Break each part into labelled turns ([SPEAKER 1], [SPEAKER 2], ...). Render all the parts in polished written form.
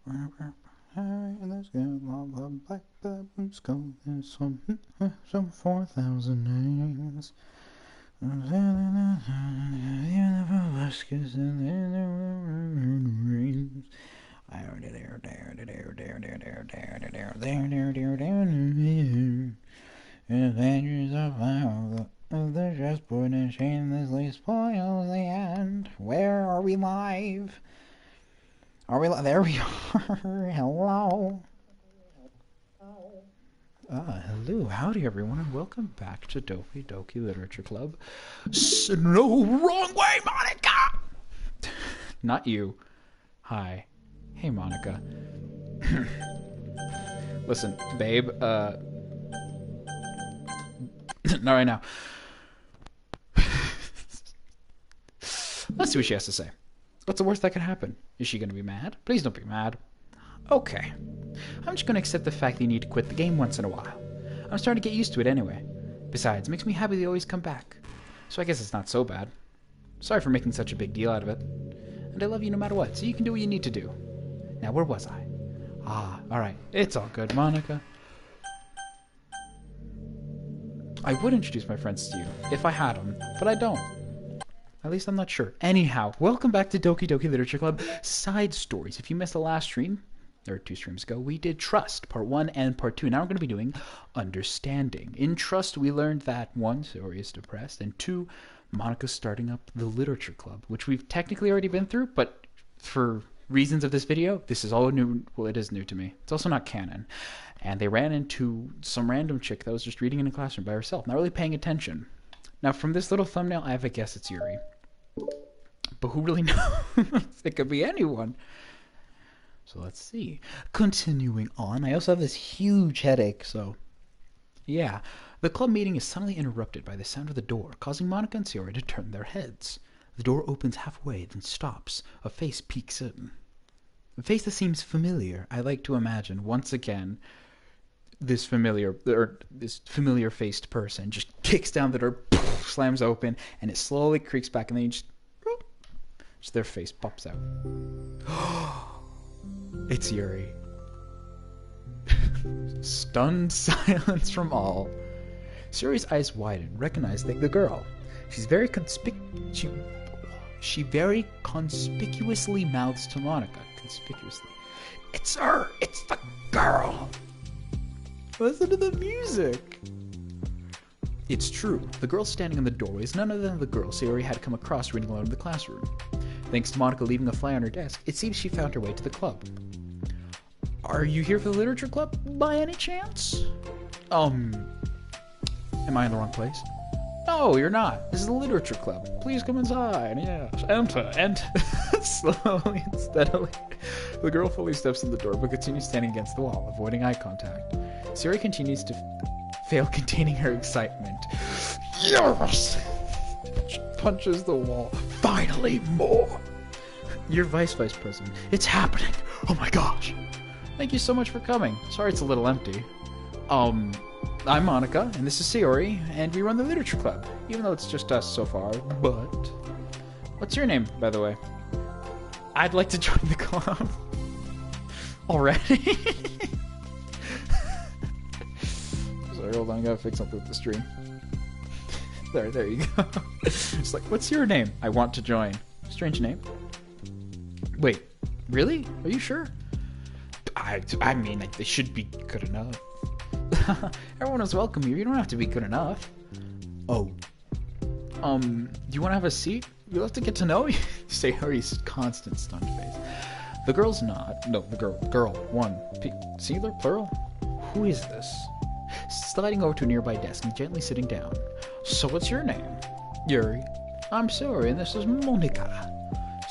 [SPEAKER 1] And there's black baboons go. There's some 4,000 names. Adventures of the chessboard and shamelessly spoils the end. Where are we live? Are we live? There we are. Hello. Hello, howdy everyone, and welcome back to Doki Doki Literature Club. No, wrong way, Monica! Not you. Hi. Hey, Monica. Listen, babe, not right now. Let's see what she has to say. What's the worst that could happen? Is she gonna be mad? Please don't be mad. Okay. I'm just gonna accept the fact that you need to quit the game once in a while. I'm starting to get used to it anyway. Besides, it makes me happy they always come back. So I guess it's not so bad. Sorry for making such a big deal out of it. And I love you no matter what, so you can do what you need to do. Now, where was I? Alright. It's all good, Monica. I would introduce my friends to you, if I had them, but I don't. At least I'm not sure. Anyhow, welcome back to Doki Doki Literature Club Side Stories. If you missed the last stream, or 2 streams ago, we did Trust, Part 1 and Part 2. Now we're going to be doing Understanding. In Trust, we learned that 1, Sayori is depressed, and 2, Monica's starting up the Literature Club, which we've technically already been through, but for reasons of this video, this is all new. Well, it is new to me. It's also not canon. And they ran into some random chick that was just reading in a classroom by herself, not really paying attention. Now, from this little thumbnail, I have a guess it's Yuri. But who really knows? It could be anyone. So let's see. Continuing on, I also have this huge headache, so yeah. The club meeting is suddenly interrupted by the sound of the door, causing Monica and Sayori to turn their heads. The door opens halfway, then stops. A face peeks in. A face that seems familiar. I like to imagine, once again, this familiar-faced person just kicks down the door, poof, slams open, and it slowly creaks back, and then just their face pops out. It's Yuri. Stunned silence from all. Sayori's eyes widen, recognizing the girl. She's very she very conspicuously mouths to Monica. Conspicuously. It's her! It's the girl! Listen to the music! It's true. The girl standing in the doorway is none other than the girl Sayori had come across reading alone in the classroom. Thanks to Monica leaving a flyer on her desk, it seems she found her way to the club. Are you here for the literature club, by any chance? Am I in the wrong place? No, you're not. This is the literature club. Please come inside. Yes, enter. Slowly and steadily, the girl fully steps in the door, but continues standing against the wall, avoiding eye contact. Sayori continues to fail containing her excitement. Yes! She punches the wall. Finally, more! You're vice president. It's happening! Oh my gosh! Thank you so much for coming. Sorry it's a little empty. I'm Monica, and this is Sayori, and we run the literature club, even though it's just us so far, but... What's your name, by the way? I'd like to join the club. Already? Sorry, hold on, I gotta fix something with the stream. There you go. It's like, what's your name? I want to join. Strange name. Wait, really? Are you sure? I mean, they should be good enough. Everyone is welcome here. You don't have to be good enough. Oh. Do you want to have a seat? We'd love to get to know you. Sayori's constant stunned face. The girl's not. No, the girl. One. Singular, plural? Who is this? Sliding over to a nearby desk and gently sitting down. So what's your name? Yuri. I'm Sayori, and this is Monica.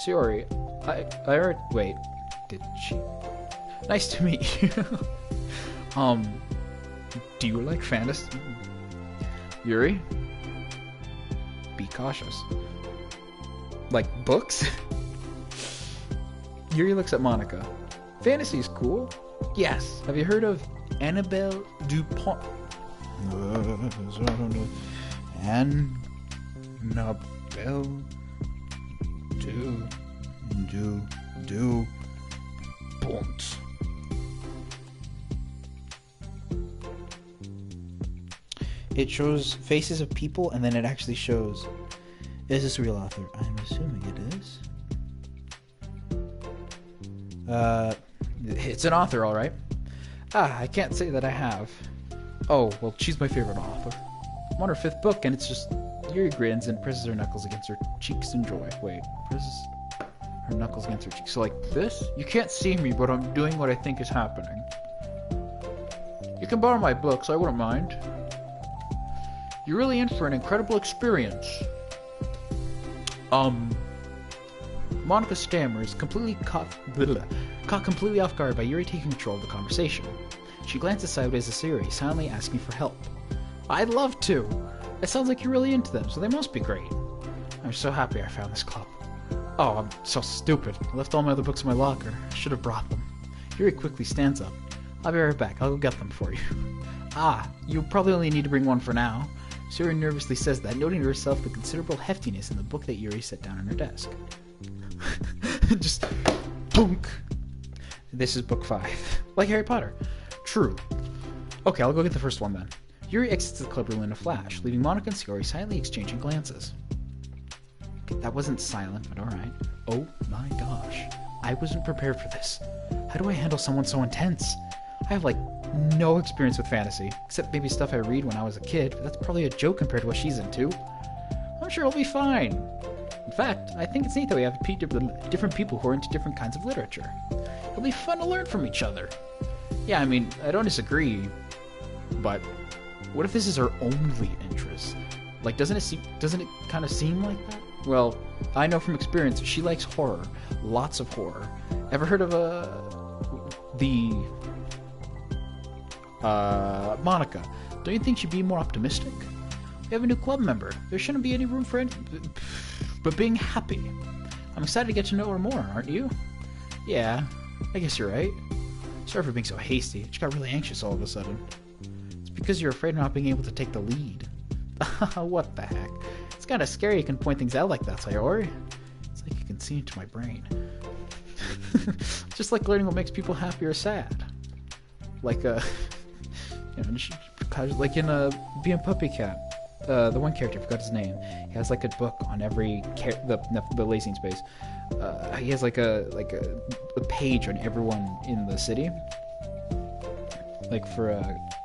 [SPEAKER 1] Sayori, I heard... Wait. Did she... Nice to meet you. Do you like fantasy? Yuri? Be cautious. Like books? Yuri looks at Monica. Fantasy's cool. Yes. Have you heard of Annabelle Dupont? Annabelle Bunt. It shows faces of people, and then it actually shows... Is this a real author? I'm assuming it is. It's an author, alright. I can't say that I have. Oh, well, she's my favorite author. I'm on her 5th book, and it's just... Yuri grins and presses her knuckles against her cheeks in joy. Wait, presses her knuckles against her cheeks. So like this? You can't see me, but I'm doing what I think is happening. You can borrow my books, I wouldn't mind. You're really in for an incredible experience. Monica stammers, completely caught completely off guard by Yuri taking control of the conversation. She glances sideways at Sayori, silently asking for help. I'd love to! It sounds like you're really into them, so they must be great. I'm so happy I found this club. Oh, I'm so stupid. I left all my other books in my locker. I should have brought them. Yuri quickly stands up. I'll be right back. I'll go get them for you. You probably only need to bring one for now. Sayori nervously says that, noting to herself the considerable heftiness in the book that Yuri set down on her desk. Just boonk. This is book 5. Like Harry Potter. True. Okay, I'll go get the first one then. Yuri exits the club room in a flash, leaving Monica and Sayori silently exchanging glances. Okay, that wasn't silent, but alright. Oh my gosh. I wasn't prepared for this. How do I handle someone so intense? I have, like, no experience with fantasy, except maybe stuff I read when I was a kid, but that's probably a joke compared to what she's into. I'm sure it'll be fine. In fact, I think it's neat that we have different people who are into different kinds of literature. It'll be fun to learn from each other. Yeah, I mean, I don't disagree, but what if this is her only interest? Like, doesn't it kind of seem like that? Well, I know from experience she likes horror, lots of horror. Ever heard of Monica? Don't you think she'd be more optimistic? We have a new club member. There shouldn't be any room for it, but being happy. I'm excited to get to know her more, aren't you? Yeah, I guess you're right. Sorry for being so hasty. I just got really anxious all of a sudden. It's because you're afraid of not being able to take the lead. What the heck? It's kind of scary you can point things out like that, Sayori. It's like you can see into my brain. Just like learning what makes people happy or sad. Like, like in Being Puppy Cat, the one character, I forgot his name. He has like a book on every the Lacing space. He has like a page on everyone in the city. Like for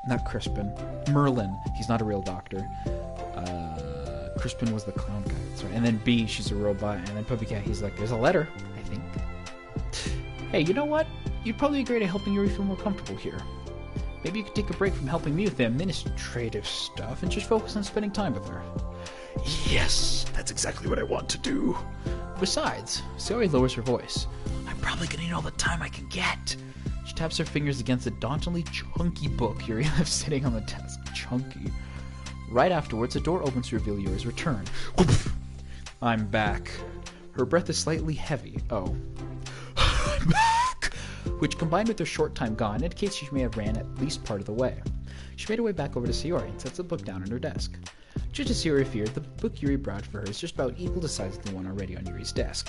[SPEAKER 1] not Crispin, Merlin. He's not a real doctor. Crispin was the clown guy, that's right. And then B, she's a robot. And then Puppy Cat, he's like, there's a letter, I think. Hey, you know what? You'd probably agree to helping Yuri feel more comfortable here. Maybe you could take a break from helping me with the administrative stuff and just focus on spending time with her. Yes, that's exactly what I want to do. Besides, Sayori lowers her voice. I'm probably gonna need all the time I can get. She taps her fingers against a dauntingly chunky book Yuri left sitting on the desk. Chunky. Right afterwards, a door opens to reveal Yuri's return. I'm back. Her breath is slightly heavy. Oh. I'm back! Which, combined with her short time gone, indicates she may have ran at least part of the way. She made her way back over to Sayori and sets the book down on her desk. Just as Sayori feared, the book Yuri brought for her is just about equal to size of the one already on Yuri's desk.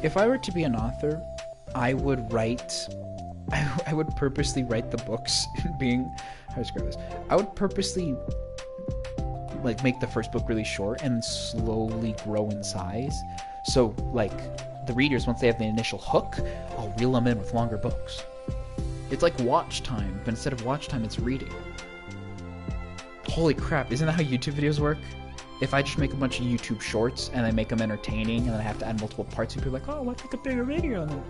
[SPEAKER 1] If I were to be an author, I would purposely write the books being... How to describe this? I would purposely like make the first book really short and slowly grow in size. So like the readers, once they have the initial hook, I'll reel them in with longer books. It's like watch time, but instead of watch time, it's reading. Holy crap, isn't that how YouTube videos work? If I just make a bunch of YouTube shorts and I make them entertaining and then I have to add multiple parts, people are like, oh, let's make a bigger video. And then,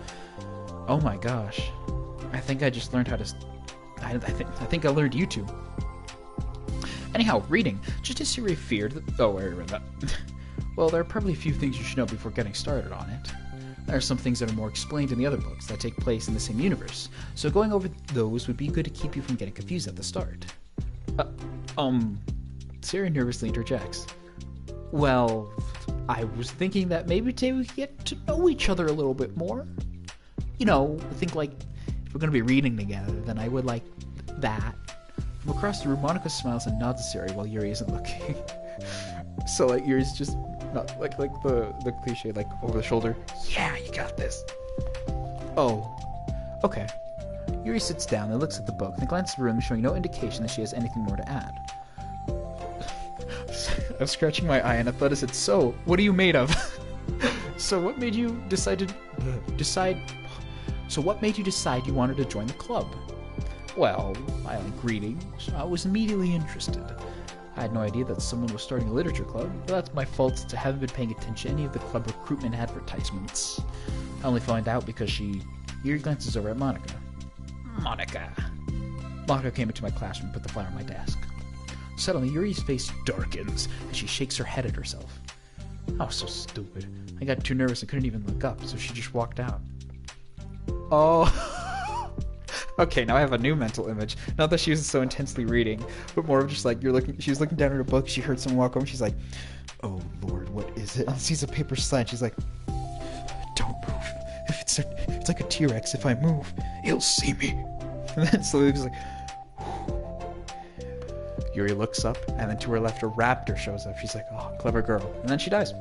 [SPEAKER 1] oh my gosh. I think I just learned how to... I think I learned YouTube. Anyhow, reading. Just as Sayori feared... Oh, I read that. Well, there are probably a few things you should know before getting started on it. There are some things that are more explained in the other books that take place in the same universe, so going over those would be good to keep you from getting confused at the start. Sayori nervously interjects. Well, I was thinking that maybe today we could get to know each other a little bit more. You know, I think like, if we're going to be reading together, then I would like that. From across the room, Monica smiles and nods at Sayori while Yuri isn't looking. So like Yuri's just not like the cliche, like over the shoulder. Yeah, you got this. Oh, Okay. Yuri sits down and looks at the book, then glances at the room, showing no indication that she has anything more to add. I was scratching my eye and I thought I said, "So, what are you made of?" So what made you decide you wanted to join the club? Well, I like reading, so I was immediately interested. I had no idea that someone was starting a literature club, but that's my fault since I haven't been paying attention to any of the club recruitment advertisements. I only find out because Yuri glances over at Monica. Monica came into my classroom and put the flower on my desk. Suddenly, Yuri's face darkens as she shakes her head at herself. I was so stupid. I got too nervous and couldn't even look up, so she just walked out. Oh. Okay, now I have a new mental image. Not that she was so intensely reading, but more of just like she was looking down at her book, she heard someone walk over, she's like, "Oh Lord, what is it?" And sees a paper slide, she's like, "Don't move. It's like a T-Rex. If I move, he'll see me." And then slowly she's like, Yuri looks up, and then to her left, a raptor shows up. She's like, "Oh, clever girl." And then she dies.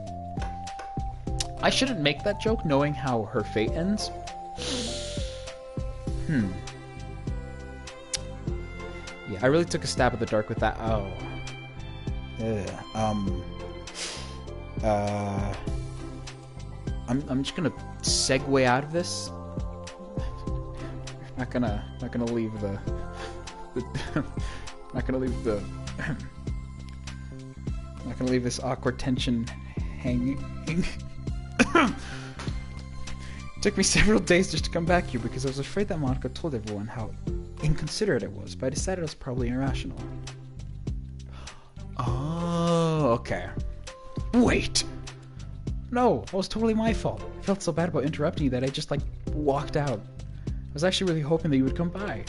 [SPEAKER 1] I shouldn't make that joke knowing how her fate ends. Yeah, I really took a stab at the dark with that. Oh. I'm just gonna segue out of this. Not gonna leave the not gonna leave this awkward tension hanging. It took me several days just to come back here because I was afraid that Monica told everyone how inconsiderate it was, but I decided it was probably irrational. Oh, okay. Wait! No, it was totally my fault. I felt so bad about interrupting you that I just, walked out. I was actually really hoping that you would come by.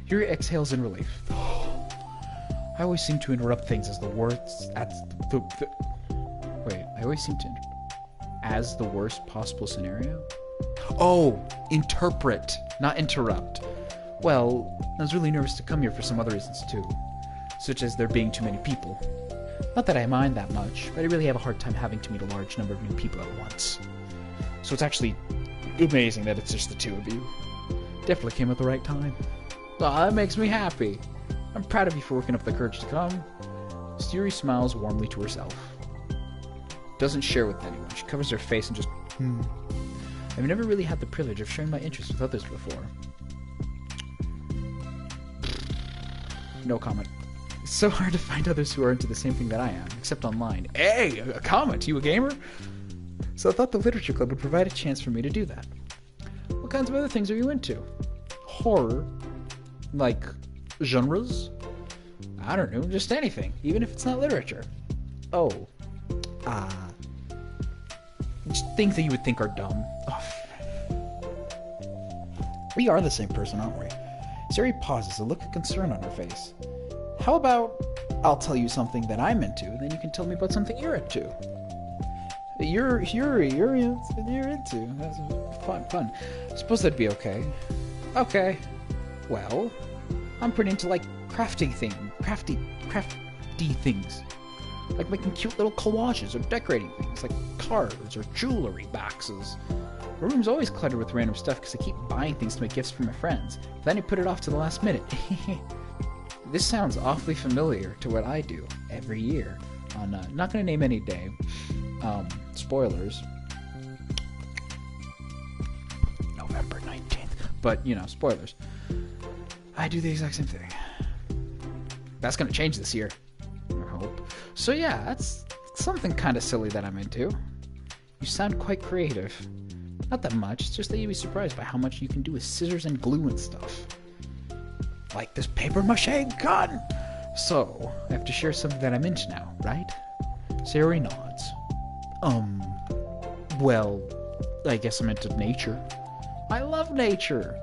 [SPEAKER 1] Yuri exhales in relief. I always seem to interrupt things as the worst... Wait, I always seem to... As the worst possible scenario? Oh, interpret, not interrupt. Well, I was really nervous to come here for some other reasons too, such as there being too many people. Not that I mind that much, but I really have a hard time having to meet a large number of new people at once. So it's actually amazing that it's just the two of you. Definitely came at the right time. Aw, that makes me happy. I'm proud of you for working up the courage to come. Yuri smiles warmly to herself. Doesn't share with anyone. She covers her face and just I've never really had the privilege of sharing my interests with others before. No comment. It's so hard to find others who are into the same thing that I am, except online. Hey, a comment! You a gamer? So I thought the literature club would provide a chance for me to do that. What kinds of other things are you into? Horror? Like, genres? I don't know, just anything, even if it's not literature. Oh. Just things that you would think are dumb. Oh. We are the same person, aren't we? Sari pauses, a look of concern on her face. How about I'll tell you something that I'm into, and then you can tell me about something you're into. You're into. That's fun. I suppose that'd be okay. Okay. Well, I'm pretty into crafty things. Like making cute little collages or decorating things, like cards or jewelry boxes. My room's always cluttered with random stuff because I keep buying things to make gifts for my friends. Then I put it off to the last minute. This sounds awfully familiar to what I do every year on, not going to name any day, spoilers, November 19th, but, spoilers. I do the exact same thing. That's going to change this year, I hope. So yeah, that's something kind of silly that I'm into. You sound quite creative. Not that much, it's just that you'd be surprised by how much you can do with scissors and glue and stuff. Like this paper mache gun! So, I have to share something that I'm into now, right? Sayori nods. Well, I guess I'm into nature. I love nature!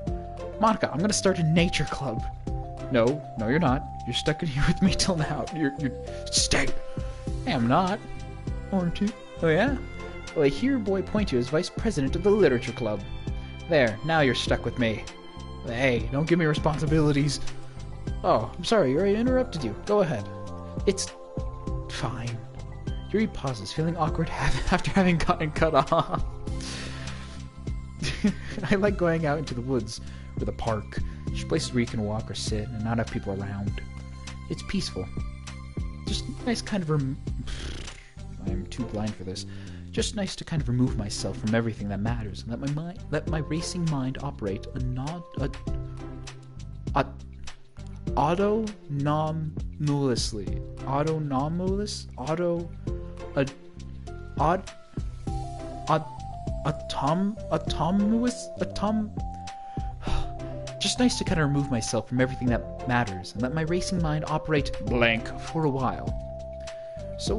[SPEAKER 1] Monica, I'm gonna start a nature club. No, you're not. You're stuck in here with me till now. You're stay! Hey, I'm not. Aren't you? Oh yeah? Well, I hear your boy point you as vice president of the literature club. There, now you're stuck with me. Hey, don't give me responsibilities. Oh, I'm sorry, Yuri, I interrupted you. Go ahead. It's fine. Yuri pauses, feeling awkward after having gotten cut off. I like going out into the woods or the park. Just places where you can walk or sit and not have people around. It's peaceful. Just nice kind of I'm too blind for this. Just nice to kind of remove myself from everything that matters and let my racing mind operate just nice to kind of remove myself from everything that matters and let my racing mind operate blank for a while. So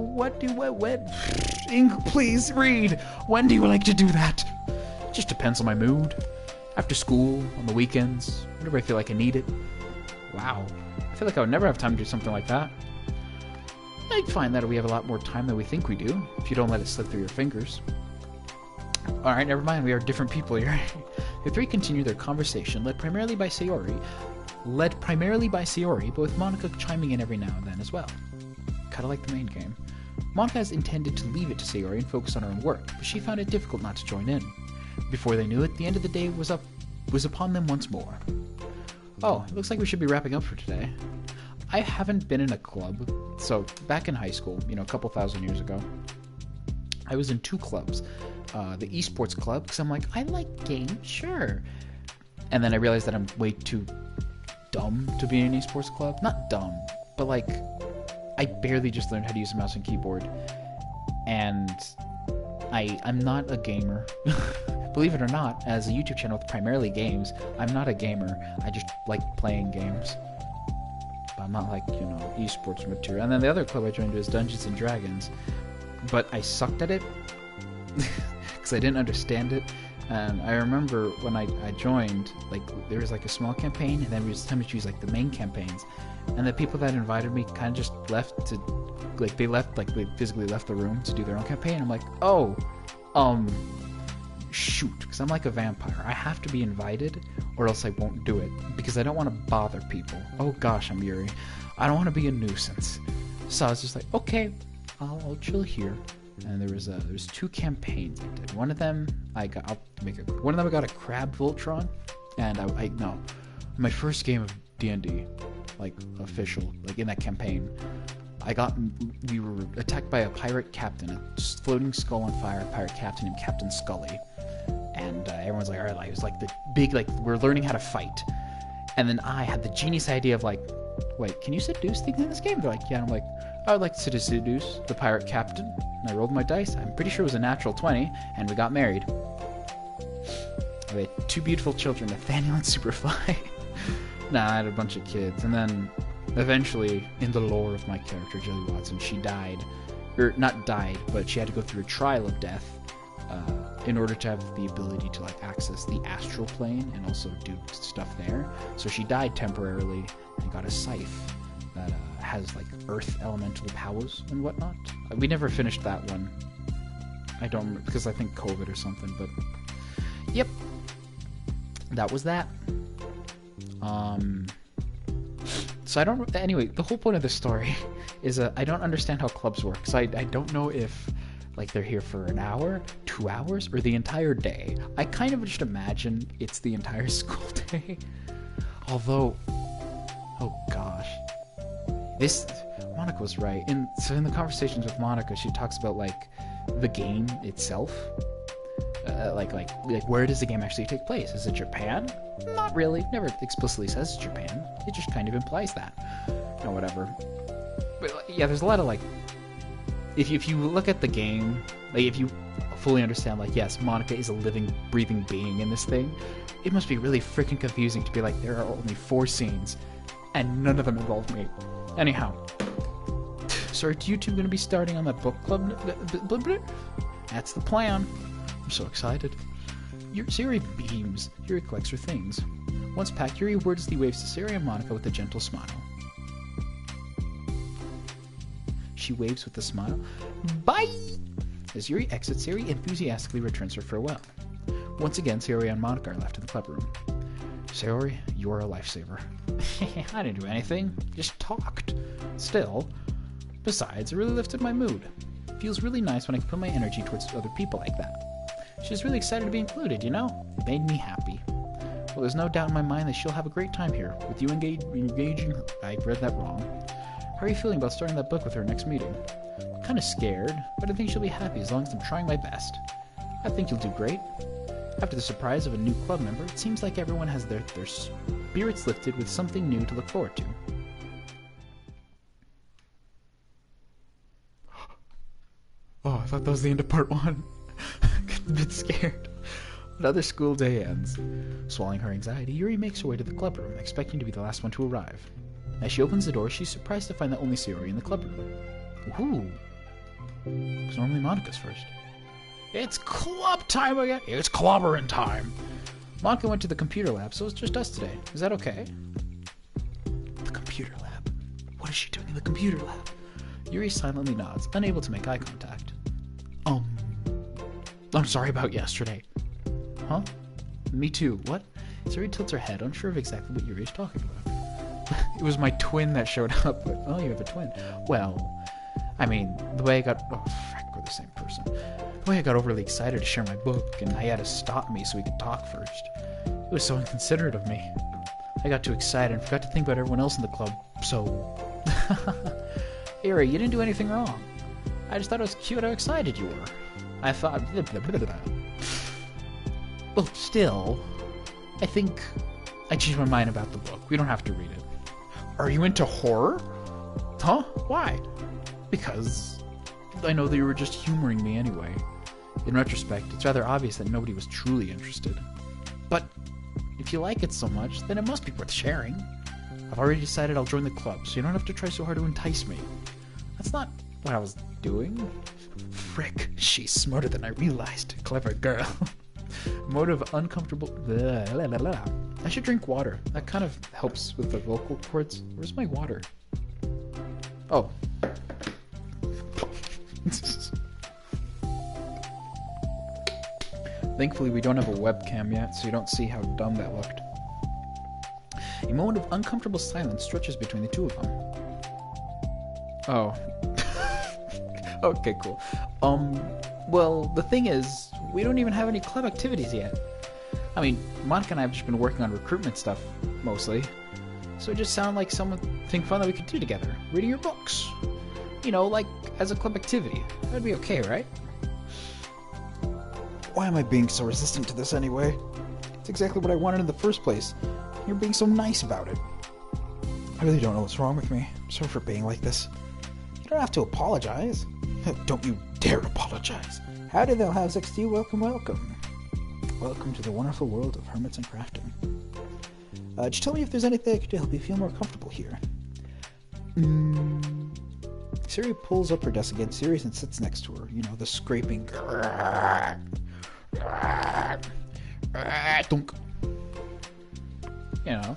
[SPEAKER 1] please read. When do you like to do that? Just depends on my mood. After school, on the weekends, whenever I feel like I need it. Wow. I feel like I would never have time to do something like that. I find that we have a lot more time than we think we do, if you don't let it slip through your fingers. Alright, never mind, we are different people here. The three continue their conversation, led primarily by Sayori, but with Monika chiming in every now and then as well. Kinda like the main game. Monika has intended to leave it to Sayori and focus on her own work, but she found it difficult not to join in. Before they knew it, the end of the day was upon them once more. Oh, it looks like we should be wrapping up for today. I haven't been in a club, so back in high school, a couple thousand years ago, I was in 2 clubs. The esports club, because I'm like, I like games, sure. And then I realized that I'm way too dumb to be in an esports club. Not dumb, but like, I barely just learned how to use a mouse and keyboard. And I'm not a gamer. Believe it or not, as a YouTube channel with primarily games, I'm not a gamer. I just like playing games. But I'm not like, esports material. And then the other club I joined was Dungeons and Dragons. But I sucked at it. Because I didn't understand it. And I remember when I joined, like, there was like a small campaign, and then we was time to choose like the main campaigns. And the people that invited me kind of just left to, like, they physically left the room to do their own campaign. I'm like, oh, shoot, because I'm like a vampire. I have to be invited, or else I won't do it, because I don't want to bother people. Oh gosh, I'm Yuri. I don't want to be a nuisance. So I was just like, okay, I'll chill here. And there was 2 campaigns I did. One of them I got a crab Voltron, and my first game of D&D, like official, like in that campaign, we were attacked by a pirate captain, a floating skull on fire, a pirate captain named Captain Scully, and everyone's like, all right, like, it was like the big, like, we're learning how to fight, and then I had the genius idea of like, wait, can you seduce things in this game? They're like, yeah, and I'm like, I would like to seduce the pirate captain. And I rolled my dice. I'm pretty sure it was a natural 20, and we got married. We had 2 beautiful children, Nathaniel and Superfly. Nah, I had a bunch of kids. And then, eventually, in the lore of my character, Jelly Watson, she died. Or, not died, but she had to go through a trial of death in order to have the ability to, like, access the astral plane and also do stuff there. So she died temporarily and got a scythe that has like earth elemental powers and whatnot. We never finished that one. I don't, because I think COVID or something, but yep, that was that. So I don't, anyway, the whole point of this story is I don't understand how clubs work. So I don't know if like they're here for an hour, 2 hours, or the entire day. I kind of just imagine it's the entire school day. Although, oh gosh. Monika was right. So in the conversations with Monika, she talks about like the game itself. Like where does the game actually take place? Is it Japan? Not really. Never explicitly says Japan. It just kind of implies that. Or whatever. But yeah, there's a lot of like, if you look at the game, like if you fully understand, like, yes, Monika is a living, breathing being in this thing, it must be really freaking confusing to be like, there are only 4 scenes and none of them involve me. Anyhow, so are YouTube going to be starting on that book club? That's the plan. I'm so excited. Sayori beams. Yuri collects her things. Once packed, Yuri wordlessly waves to Sayori and Monika with a gentle smile. She waves with a smile. Bye! As Yuri exits, Sayori enthusiastically returns her farewell. Once again, Sayori and Monika are left in the club room. Sayori, you are a lifesaver. I didn't do anything, just talked. Still, besides, it really lifted my mood. It feels really nice when I can put my energy towards other people like that. She was really excited to be included, It made me happy. Well, there's no doubt in my mind that she'll have a great time here, with you engaging her. I read that wrong. How are you feeling about starting that book with her next meeting? I'm kind of scared, but I think she'll be happy as long as I'm trying my best. I think you'll do great. After the surprise of a new club member, it seems like everyone has their spirits lifted with something new to look forward to. Oh, I thought that was the end of part 1. I'm a bit scared. Another school day ends. Swallowing her anxiety, Yuri makes her way to the club room, expecting to be the last one to arrive. As she opens the door, she's surprised to find the only Sayori in the club room. Ooh. Because normally Monika's first. It's club time again! It's clobbering time! Monika went to the computer lab, so it's just us today. Is that okay? The computer lab? What is she doing in the computer lab? Yuri silently nods, unable to make eye contact. I'm sorry about yesterday. Huh? Me too. What? Sayori tilts her head, unsure of exactly what Yuri is talking about. It was my twin that showed up. But, oh, you have a twin. Well, I mean, the way I got... Oh, frick, we're the same person. The way I got overly excited to share my book, and I had to stop me so we could talk first. It was so inconsiderate of me. I got too excited and forgot to think about everyone else in the club, so... Yuri, you didn't do anything wrong. I just thought it was cute how excited you were. I thought... Well, still, I think I changed my mind about the book. We don't have to read it. Are you into horror? Huh? Why? Because I know that you were just humoring me anyway. In retrospect, it's rather obvious that nobody was truly interested. But if you like it so much, then it must be worth sharing. I've already decided I'll join the club, so you don't have to try so hard to entice me. That's not what I was doing. Frick, she's smarter than I realized. Clever girl. Motive uncomfortable. Blah, blah, blah, blah. I should drink water. That kind of helps with the vocal cords. Where's my water? Oh. Thankfully, we don't have a webcam yet, so you don't see how dumb that looked. A moment of uncomfortable silence stretches between the two of them. Oh. Okay, cool. Well, the thing is, we don't even have any club activities yet. I mean, Monika and I have just been working on recruitment stuff, mostly. So it just sounded like something fun that we could do together. Reading your books. You know, like, as a club activity. That'd be okay, right? Why am I being so resistant to this anyway? It's exactly what I wanted in the first place. You're being so nice about it. I really don't know what's wrong with me. I'm sorry for being like this. You don't have to apologize. Don't you dare apologize. Howdy there, how's XD? Welcome, welcome. Welcome to the wonderful world of hermits and crafting. Just tell me if there's anything I could do to help you feel more comfortable here. Sayori pulls up her desk against Sirius and sits next to her. You know, the scraping. Dunk. You know.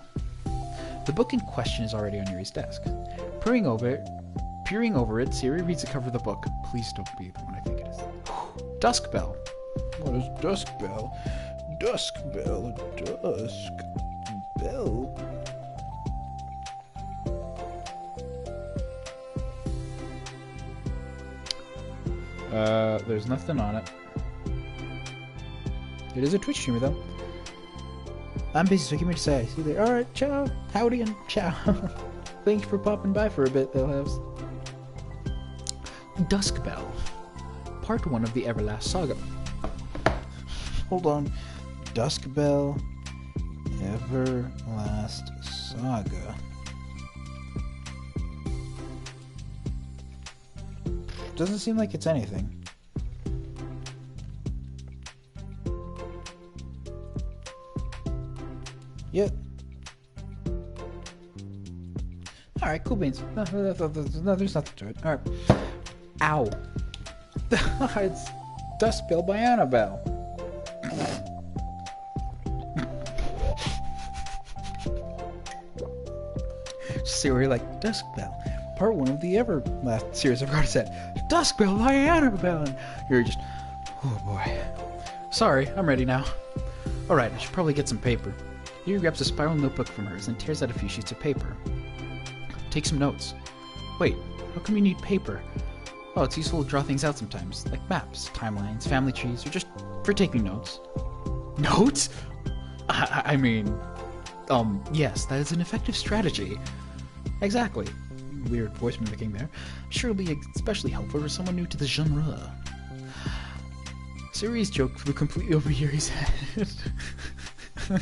[SPEAKER 1] The book in question is already on Yuri's desk. Peering over it, Sayori reads the cover of the book. Please don't be the one I think it is. Dusk Bell. What is Dusk Bell? Dusk Bell. Dusk Bell. There's nothing on it. It is a Twitch streamer though. I'm busy, so give me a say. See you there. Alright, ciao. Howdy and ciao. Thank you for popping by for a bit, though, House. Dusk Bell. Part 1 of the Everlast Saga. Hold on. Dusk Bell. Everlast Saga. Doesn't seem like it's anything. Yep. Alright, cool beans. No, there's nothing to it. Alright. Ow. It's Dusk Bell by Annabelle. Sayori like Dusk Bell. Part 1 of the Everlast series of cards set. Dusk Bell by Annabelle. And you're just, oh boy. Sorry, I'm ready now. Alright, I should probably get some paper. Yuri grabs a spiral notebook from hers and tears out a few sheets of paper. Take some notes. Wait, how come you need paper? Oh, it's useful to draw things out sometimes, like maps, timelines, family trees, or just for taking notes. Notes? I mean, yes, that is an effective strategy. Exactly. Weird voice mimicking there. Sure will be especially helpful for someone new to the genre. Siri's joke flew completely over Yuri's head. I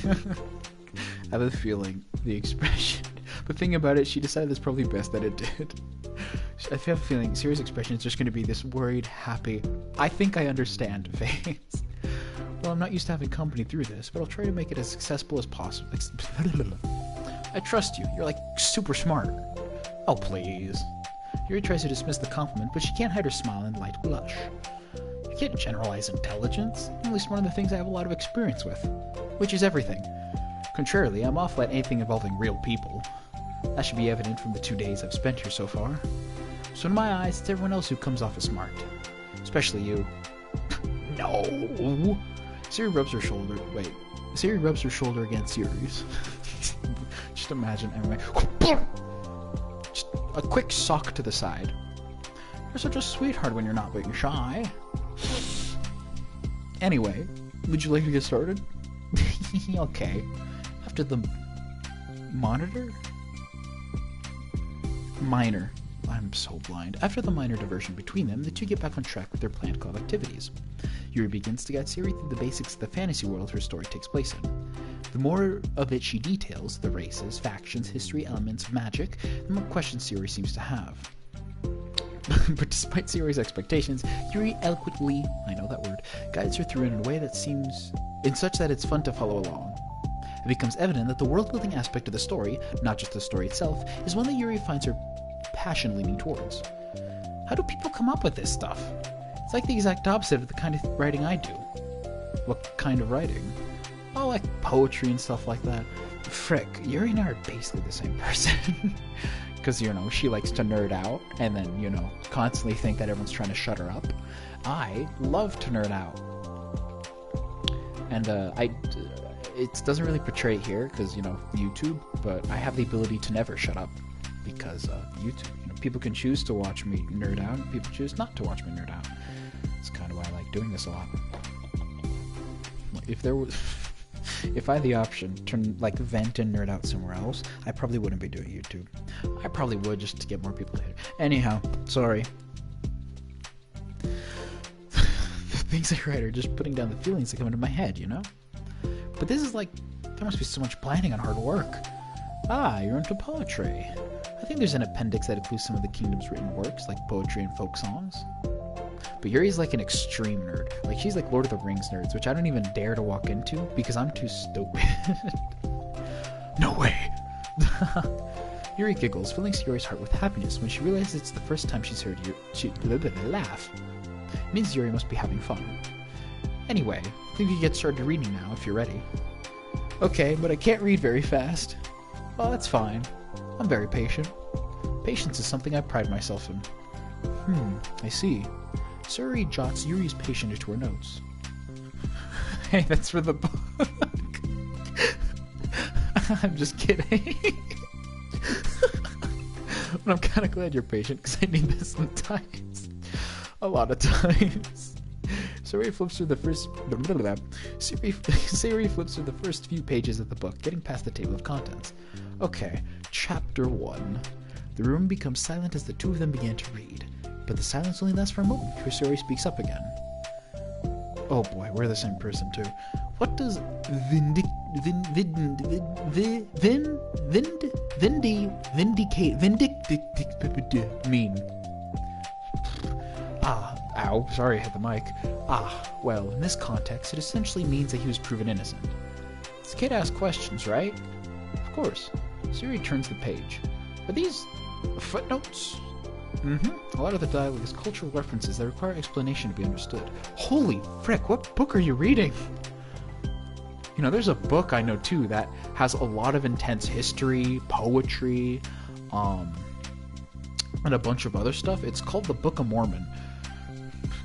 [SPEAKER 1] have a feeling the expression, but thinking about it, she decided it's probably best that it did. I have a feeling Siri's expression is just going to be this worried, happy, I think I understand face. Well, I'm not used to having company through this, but I'll try to make it as successful as possible. I trust you. You're like super smart. Oh, please. Yuri tries to dismiss the compliment, but she can't hide her smile and light blush. You can't generalize intelligence, at least one of the things I have a lot of experience with, which is everything. Contrarily, I'm awful at anything involving real people. That should be evident from the 2 days I've spent here so far. So in my eyes, it's everyone else who comes off as smart. Especially you. No! Siri rubs her shoulder. Wait. Siri rubs her shoulder against Yuri's. Just imagine everyone. Just a quick sock to the side. You're such a sweetheart when you're not being shy. Anyway, would you like to get started? Okay. After the monitor? Minor. I'm so blind. After the minor diversion between them, the two get back on track with their planned club activities. Yuri begins to guide Siri through the basics of the fantasy world her story takes place in. The more of it she details, the races, factions, history, elements, magic, the more questions Siri seems to have. But despite Siri's expectations, Yuri eloquently, I know that word, guides her through in a way that seems in such that it's fun to follow along. It becomes evident that the world-building aspect of the story, not just the story itself, is one that Yuri finds her passion leaning towards. How do people come up with this stuff? It's like the exact opposite of the kind of writing I do. What kind of writing? Oh, like poetry and stuff like that. Frick, Yuri and I are basically the same person. Because, you know, she likes to nerd out and then, you know, constantly think that everyone's trying to shut her up. I love to nerd out. And it doesn't really portray it here because, you know, YouTube, but I have the ability to never shut up because YouTube. You know, people can choose to watch me nerd out and people choose not to watch me nerd out. It's kind of why I like doing this a lot. If I had the option to like vent and nerd out somewhere else, I probably wouldn't be doing YouTube. I probably would just to get more people to hit it. Anyhow, sorry. The things I write are just putting down the feelings that come into my head, you know? But this is like, there must be so much planning and hard work. Ah, you're into poetry. I think there's an appendix that includes some of the kingdom's written works, like poetry and folk songs. But Yuri's like an extreme nerd. Like, she's like Lord of the Rings nerds, which I don't even dare to walk into because I'm too stupid. No way! Yuri giggles, filling Yuri's heart with happiness when she realizes it's the first time she's heard laugh. It means Yuri must be having fun. Anyway, I think we can get started reading now if you're ready. Okay, but I can't read very fast. Well, that's fine. I'm very patient. Patience is something I pride myself in. I see. Suri jots Yuri's patient into her notes. Hey, that's for the book. I'm just kidding. But I'm kind of glad you're patient because I need this sometimes. A lot of times. Suri flips through the first. Siri flips through the first few pages of the book, getting past the table of contents. Okay, chapter 1. The room becomes silent as the two of them begin to read. But the silence only lasts for a moment before Suri speaks up again. Oh boy, we're the same person too. What does vindicate mean? Ow, sorry I hit the mic. Well, in this context, it essentially means that he was proven innocent. It's okay to ask questions, right? Of course. Suri turns the page. Are these footnotes? A lot of the dialogue is cultural references that require explanation to be understood. Holy frick, what book are you reading? You know, there's a book I know too that has a lot of intense history, poetry, and a bunch of other stuff. It's called the Book of Mormon.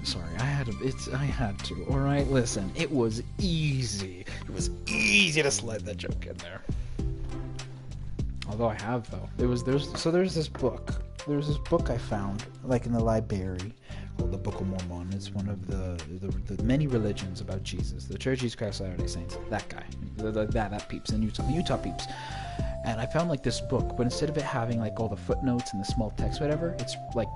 [SPEAKER 1] Sorry, I had to. Alright, listen, it was easy. It was easy to slide that joke in there. Although I have, though. There's this book. There's this book I found, like in the library, called the Book of Mormon. It's one of the many religions about Jesus. The Church of Jesus Christ of Latter-day Saints. That guy. That peeps in Utah. Utah peeps. And I found like this book, but instead of it having like all the footnotes and the small text, whatever, it's like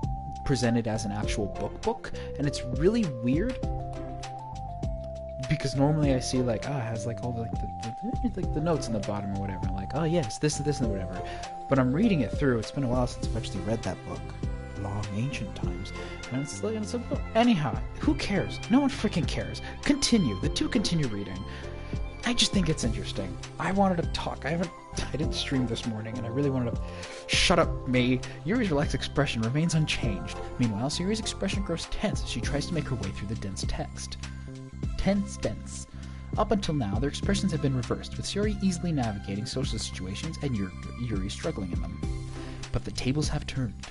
[SPEAKER 1] presented as an actual book, and it's really weird because normally I see like, it has like all the notes in the bottom or whatever, like, oh yes, this and whatever. But I'm reading it through. It's been a while since I've actually read that book, long ancient times, and it's a book. Anyhow, who cares? No one freaking cares. Continue. The two continue reading. I just think it's interesting. I wanted to talk. I didn't stream this morning, and I really wanted to shut up me. Yuri's relaxed expression remains unchanged. Meanwhile, Yuri's expression grows tense as she tries to make her way through the dense text. Tense. Up until now, their expressions have been reversed, with Yuri easily navigating social situations and Yuri struggling in them. But the tables have turned.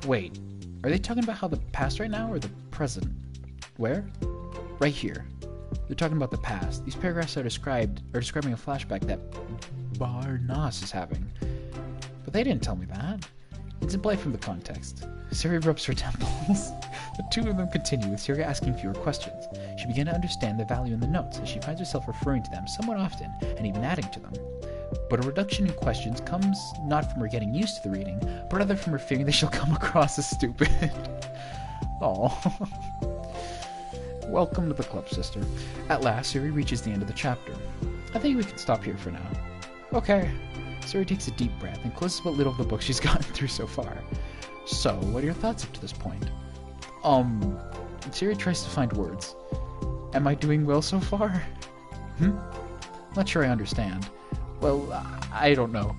[SPEAKER 1] Wait, are they talking about how the past right now, or the present? Where? Right here. They're talking about the past. These paragraphs are describing a flashback that Barnas is having. But they didn't tell me that. It's implied from the context. Siri rubs her temples. The two of them continue, with Siri asking fewer questions. She began to understand the value in the notes, as she finds herself referring to them somewhat often, and even adding to them. But a reduction in questions comes not from her getting used to the reading, but rather from her fearing that she'll come across as stupid. Aww. Welcome to the club, sister. At last, Siri reaches the end of the chapter. I think we can stop here for now. Okay. Siri takes a deep breath and closes what little of the book she's gotten through so far. So, what are your thoughts up to this point? Siri tries to find words. Am I doing well so far? Not sure I understand. Well, I don't know.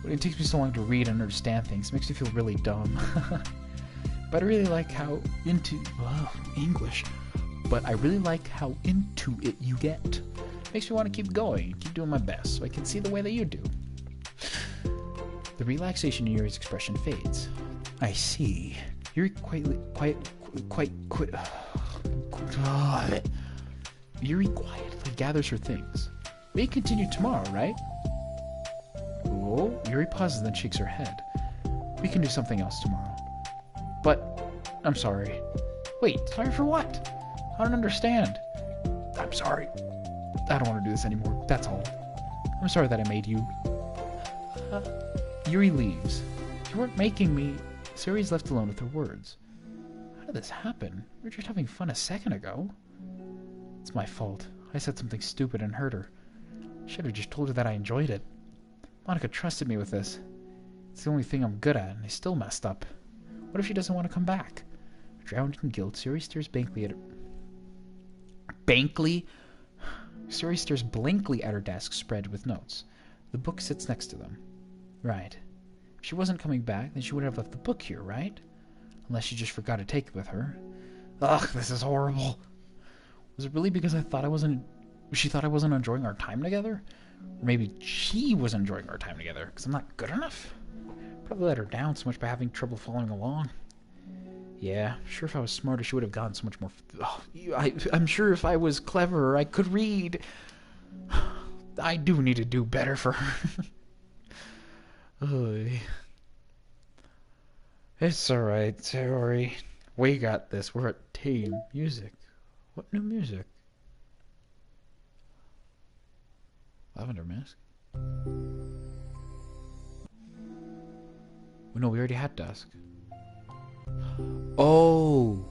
[SPEAKER 1] When it takes me so long to read and understand things, it makes me feel really dumb. But I really like how English. But I really like how into it you get. Makes me want to keep going and keep doing my best so I can see the way that you do. The relaxation in Yuri's expression fades. I see. Yuri Yuri quietly gathers her things. We continue tomorrow, right? Oh, Yuri pauses and then shakes her head. We can do something else tomorrow. But, I'm sorry. Wait, sorry for what? I don't understand. I'm sorry. I don't want to do this anymore. That's all. I'm sorry that I made you. Yuri leaves. You weren't making me. Siri's left alone with her words. How did this happen? We were just having fun a second ago. It's my fault. I said something stupid and hurt her. Should have just told her that I enjoyed it. Monica trusted me with this. It's the only thing I'm good at, and I still messed up. What if she doesn't want to come back? Drowned in guilt, Siri stares blankly at her. Siri stares blankly at her desk spread with notes. The book sits next to them. Right. If she wasn't coming back, then she would have left the book here, right? Unless she just forgot to take it with her. Ugh, this is horrible. Was it really because she thought I wasn't enjoying our time together? Or maybe she was enjoying our time together because I'm not good enough? Probably let her down so much by having trouble following along. Yeah, sure, if I was smarter, she would have gotten so much more. I'm sure if I was cleverer, I could read. I do need to do better for her. It's alright, Siri. We got this. We're a team. Music. What new music? Lavender Mask? No, we already had Dusk. Oh!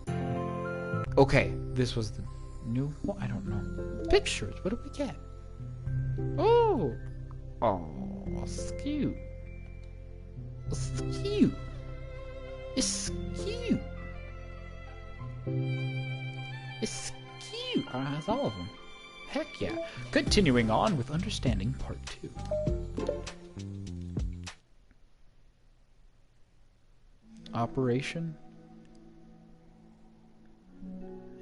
[SPEAKER 1] Okay, this was the new one? I don't know. Pictures! What did we get? Oh! Oh, it's cute. It's cute. It's cute. It's cute. It has all of them. Heck yeah. Continuing on with Understanding Part 2. Operation.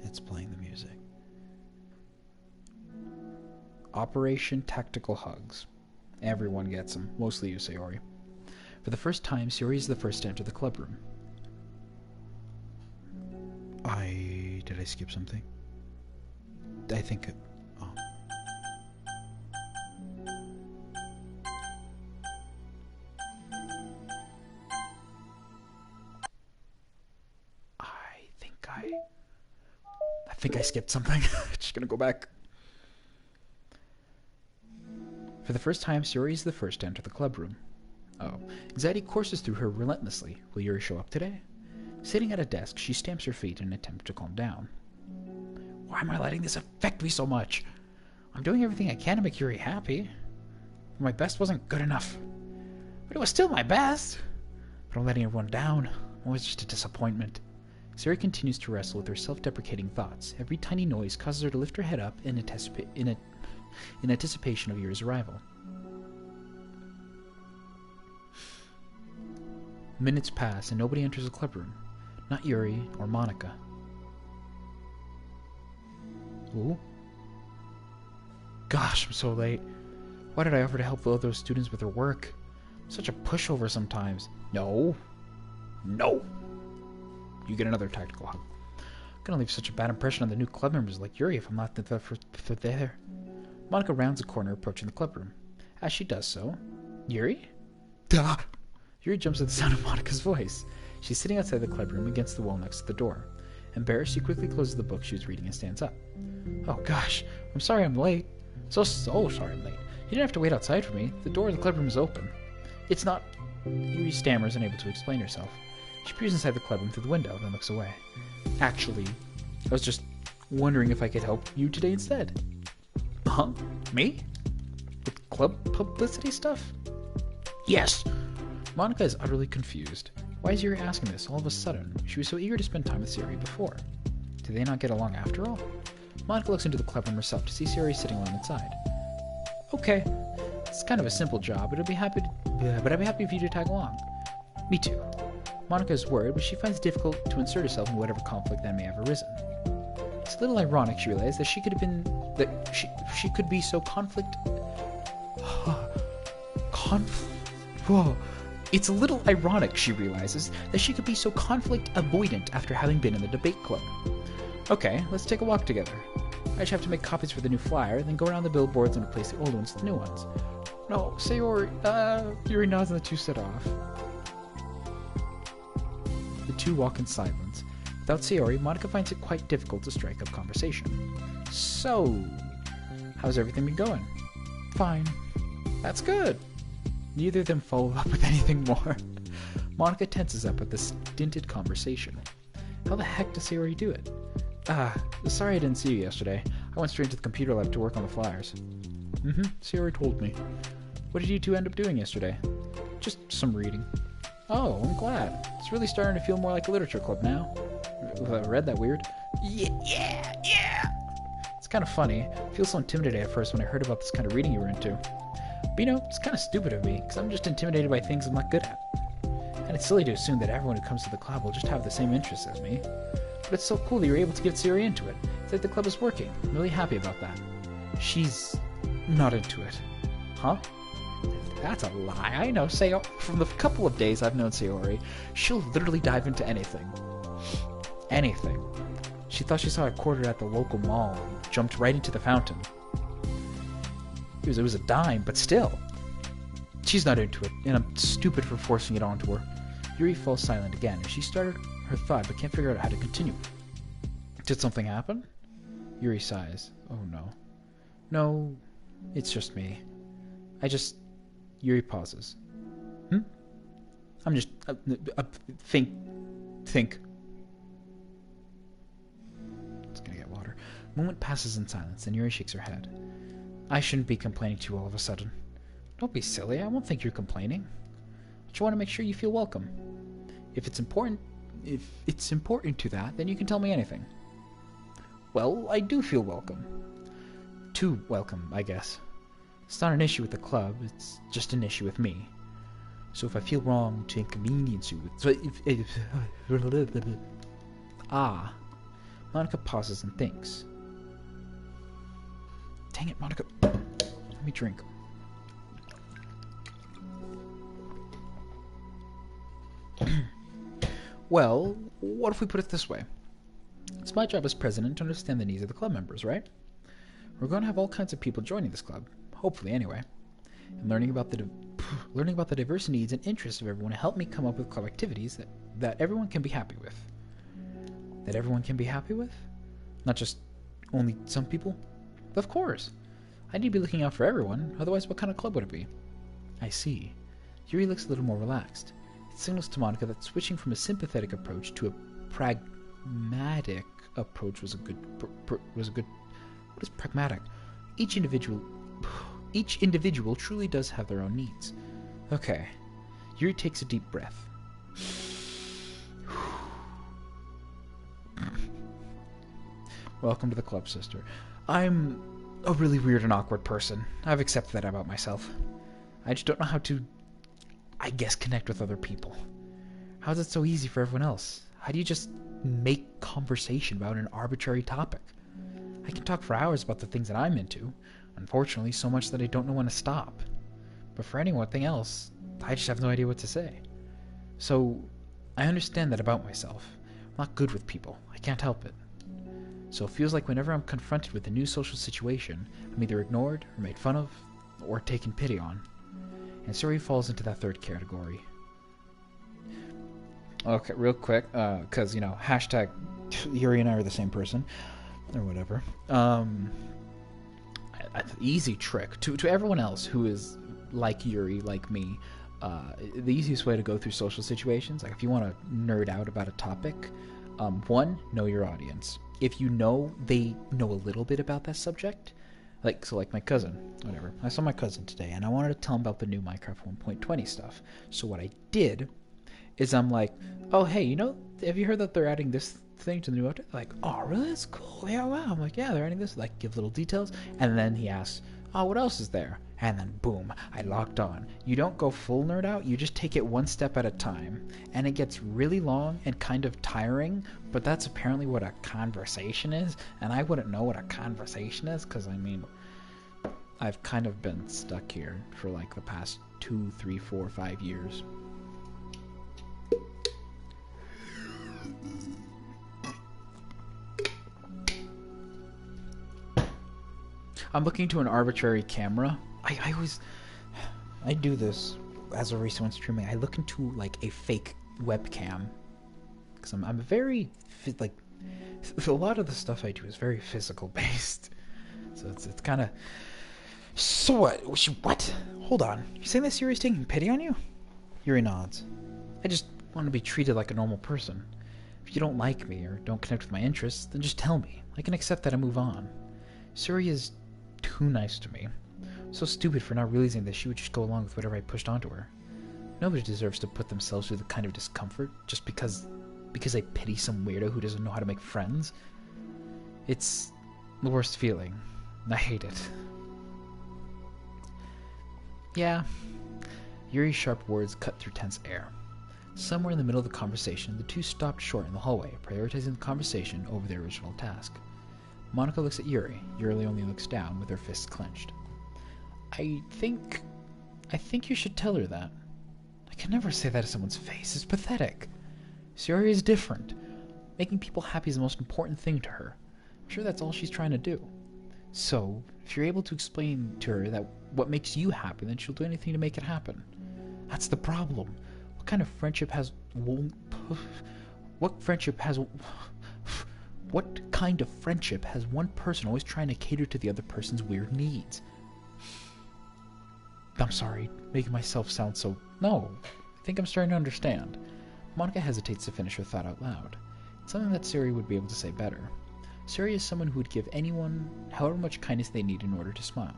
[SPEAKER 1] It's playing the music. Operation Tactical Hugs. Everyone gets them. Mostly you, Sayori. For the first time, Sayori is the first to enter the club room. Did I skip something? I think it... Oh. I think I skipped something. Just gonna go back. For the first time, Sayori is the first to enter the club room. Oh. Anxiety courses through her relentlessly. Will Yuri show up today? Sitting at a desk, she stamps her feet in an attempt to calm down. Why am I letting this affect me so much? I'm doing everything I can to make Yuri happy. But my best wasn't good enough. But it was still my best. But I'm letting everyone down. I'm always just a disappointment. Sayori continues to wrestle with her self-deprecating thoughts. Every tiny noise causes her to lift her head up in anticipation of Yuri's arrival. Minutes pass and nobody enters the club room. Not Yuri or Monika. Ooh. Gosh, I'm so late. Why did I offer to help the other students with their work? I'm such a pushover sometimes. No. No. You get another tactical hug. I'm gonna leave such a bad impression on the new club members like Yuri if I'm not there. Monika rounds a corner approaching the club room. As she does so, Yuri? Duh! Yuri jumps at the sound of Monika's voice. She's sitting outside the club room against the wall next to the door. Embarrassed, she quickly closes the book she was reading and stands up. Oh gosh, I'm sorry I'm late. So sorry I'm late. You didn't have to wait outside for me. The door of the club room is open. It's not... Yuri stammers, unable to explain herself. She peers inside the club room through the window, then looks away. Actually, I was just wondering if I could help you today instead. Huh? Me? With club publicity stuff? Yes! Monika is utterly confused. Why is Yuri asking this all of a sudden? She was so eager to spend time with Sayori before. Did they not get along after all? Monika looks into the club room herself to see Sayori sitting alone inside. Okay. It's kind of a simple job, but I'd be happy for you to tag along. Me too. Monika is worried, but she finds it difficult to insert herself in whatever conflict that may have arisen. It's a little ironic, she realized, that she could be so Whoa. It's a little ironic, she realizes, that she could be so conflict avoidant after having been in the debate club. Okay, let's take a walk together. I just have to make copies for the new flyer, then go around the billboards and replace the old ones with the new ones. No, Sayori, Yuri nods and the two set off. The two walk in silence. Without Sayori, Monika finds it quite difficult to strike up conversation. So, how's everything been going? Fine. That's good. Neither of them follow up with anything more. Monika tenses up at the stinted conversation. How the heck does Sayori do it? Sorry I didn't see you yesterday. I went straight to the computer lab to work on the flyers. Sayori told me. What did you two end up doing yesterday? Just some reading. Oh, I'm glad. It's really starting to feel more like a literature club now. Read that weird? Yeah! It's kind of funny. I feel so intimidated at first when I heard about this kind of reading you were into. But it's kind of stupid of me, because I'm just intimidated by things I'm not good at. And it's silly to assume that everyone who comes to the club will just have the same interests as me. But it's so cool that you're able to get Sayori into it. It's like the club is working. I'm really happy about that. She's not into it. Huh? That's a lie. I know Sayori. From the couple of days I've known Sayori, she'll literally dive into anything. Anything. She thought she saw a quarter at the local mall and jumped right into the fountain. It was a dime, but still. She's not into it, and I'm stupid for forcing it onto her. Yuri falls silent again, as she started her thought but can't figure out how to continue. Did something happen? Yuri sighs. Oh no. No, it's just me. Yuri pauses. I'm just... think. It's gonna get water. A moment passes in silence, and Yuri shakes her head. I shouldn't be complaining to you all of a sudden. Don't be silly, I won't think you're complaining. I just want to make sure you feel welcome. If it's important to that, then you can tell me anything. Well, I do feel welcome. Too welcome, I guess. It's not an issue with the club, it's just an issue with me. So if I feel wrong to inconvenience you... Monika pauses and thinks. Dang it, Monika. Let me drink. Well, what if we put it this way? It's my job as president to understand the needs of the club members, right? We're going to have all kinds of people joining this club, hopefully anyway. And learning about the diverse needs and interests of everyone to help me come up with club activities that everyone can be happy with. That everyone can be happy with? Not just only some people? Of course. I need to be looking out for everyone, otherwise what kind of club would it be? I see. Yuri looks a little more relaxed. It signals to Monica that switching from a sympathetic approach to a pragmatic approach was a good... What is pragmatic? Each individual truly does have their own needs. Okay. Yuri takes a deep breath. Welcome to the club, sister. I'm a really weird and awkward person. I've accepted that about myself. I just don't know how to, I guess, connect with other people. How is it so easy for everyone else? How do you just make conversation about an arbitrary topic? I can talk for hours about the things that I'm into. Unfortunately, so much that I don't know when to stop. But for anything else, I just have no idea what to say. So, I understand that about myself. I'm not good with people. I can't help it. So it feels like whenever I'm confronted with a new social situation, I'm either ignored, or made fun of, or taken pity on. And Suri falls into that third category. Okay, real quick, because, hashtag Yuri and I are the same person, or whatever. Easy trick. To everyone else who is like Yuri, like me, the easiest way to go through social situations, like if you want to nerd out about a topic, one, know your audience. If you know they know a little bit about that subject, like my cousin, whatever. I saw my cousin today, and I wanted to tell him about the new Minecraft 1.20 stuff. So what I did is I'm like, oh, hey, have you heard that they're adding this thing to the new update? Like, oh, really? That's cool. Yeah, wow. I'm like, yeah, they're adding this. Like, give little details. And then he asks, oh, what else is there? And then, boom, I locked on. You don't go full nerd out. You just take it one step at a time. And it gets really long and kind of tiring, but that's apparently what a conversation is. And I wouldn't know what a conversation is because, I've kind of been stuck here for like the past 2, 3, 4, 5 years. I'm looking to an arbitrary camera. I do this as a recent one streaming. I look into like a fake webcam because I'm very like a lot of the stuff I do is very physical based. So it's kind of. So what? Hold on. You saying that Yuri's taking pity on you? Yuri nods. I just want to be treated like a normal person. If you don't like me or don't connect with my interests, then just tell me. I can accept that and move on. Suri is too nice to me. So stupid for not realizing that she would just go along with whatever I pushed onto her. Nobody deserves to put themselves through the kind of discomfort just because I pity some weirdo who doesn't know how to make friends. It's the worst feeling. I hate it. Yeah. Yuri's sharp words cut through tense air. Somewhere in the middle of the conversation, the two stopped short in the hallway, prioritizing the conversation over their original task. Monica looks at Yuri. Yuri only looks down with her fists clenched. I think you should tell her that. I can never say that to someone's face. It's pathetic. Yuri is different. Making people happy is the most important thing to her. I'm sure that's all she's trying to do. So, if you're able to explain to her that what makes you happy, then she'll do anything to make it happen. That's the problem. What kind of friendship has one person always trying to cater to the other person's weird needs? I'm sorry, making myself sound so... No, I think I'm starting to understand. Monica hesitates to finish her thought out loud. It's something that Suri would be able to say better. Suri is someone who would give anyone however much kindness they need in order to smile.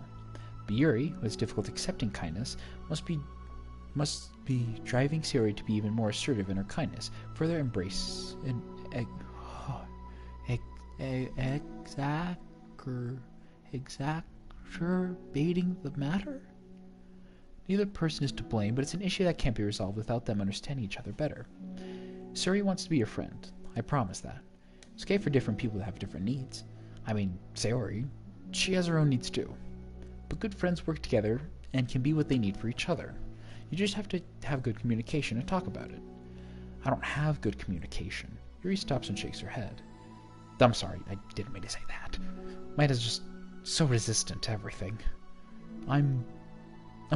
[SPEAKER 1] But Yuri, who has difficulty accepting kindness, must be driving Suri to be even more assertive in her kindness, further embrace and exacerbating the matter? Neither person is to blame, but it's an issue that can't be resolved without them understanding each other better. Suri wants to be your friend. I promise that. It's okay for different people to have different needs. Sayori, she has her own needs too. But good friends work together and can be what they need for each other. You just have to have good communication and talk about it. I don't have good communication. Yuri stops and shakes her head. I'm sorry, I didn't mean to say that. Maida's just so resistant to everything. I'm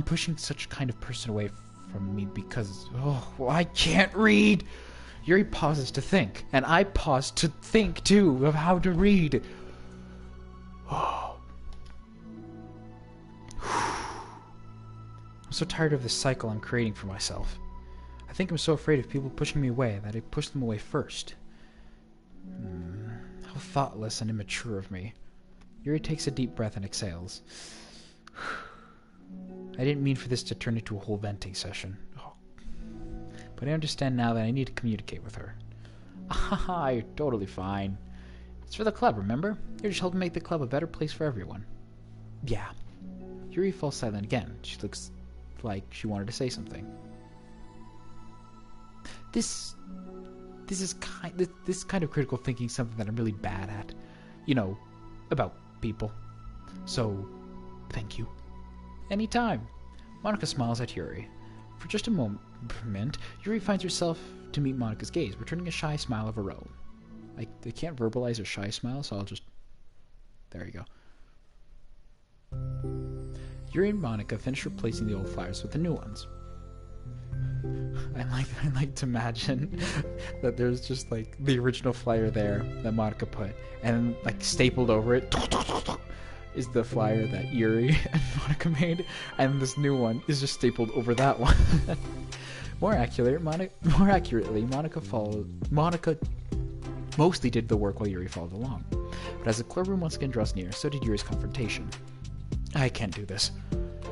[SPEAKER 1] pushing such kind of person away from me because... I can't read! Yuri pauses to think, and I pause to think, too, of how to read. I'm so tired of this cycle I'm creating for myself. I think I'm so afraid of people pushing me away that I push them away first. How thoughtless and immature of me. Yuri takes a deep breath and exhales. I didn't mean for this to turn into a whole venting session. But I understand now that I need to communicate with her. Ah, you're totally fine. It's for the club, remember? You're just helping make the club a better place for everyone. Yeah. Yuri falls silent again. She looks like she wanted to say something. This kind of critical thinking is something that I'm really bad at. You know, about people. So, thank you. Anytime. Monika smiles at Yuri. For just a moment, Yuri finds herself to meet Monika's gaze, returning a shy smile of her own. I can't verbalize a shy smile, so I'll just... There you go. Yuri and Monika finish replacing the old flyers with the new ones. I like to imagine that there's just like the original flyer there that Monika put, and like stapled over it is the flyer that Yuri and Monika made, and this new one is just stapled over that one. More accurately, Monika mostly did the work while Yuri followed along. But as the clubroom once again draws near, so did Yuri's confrontation. I can't do this.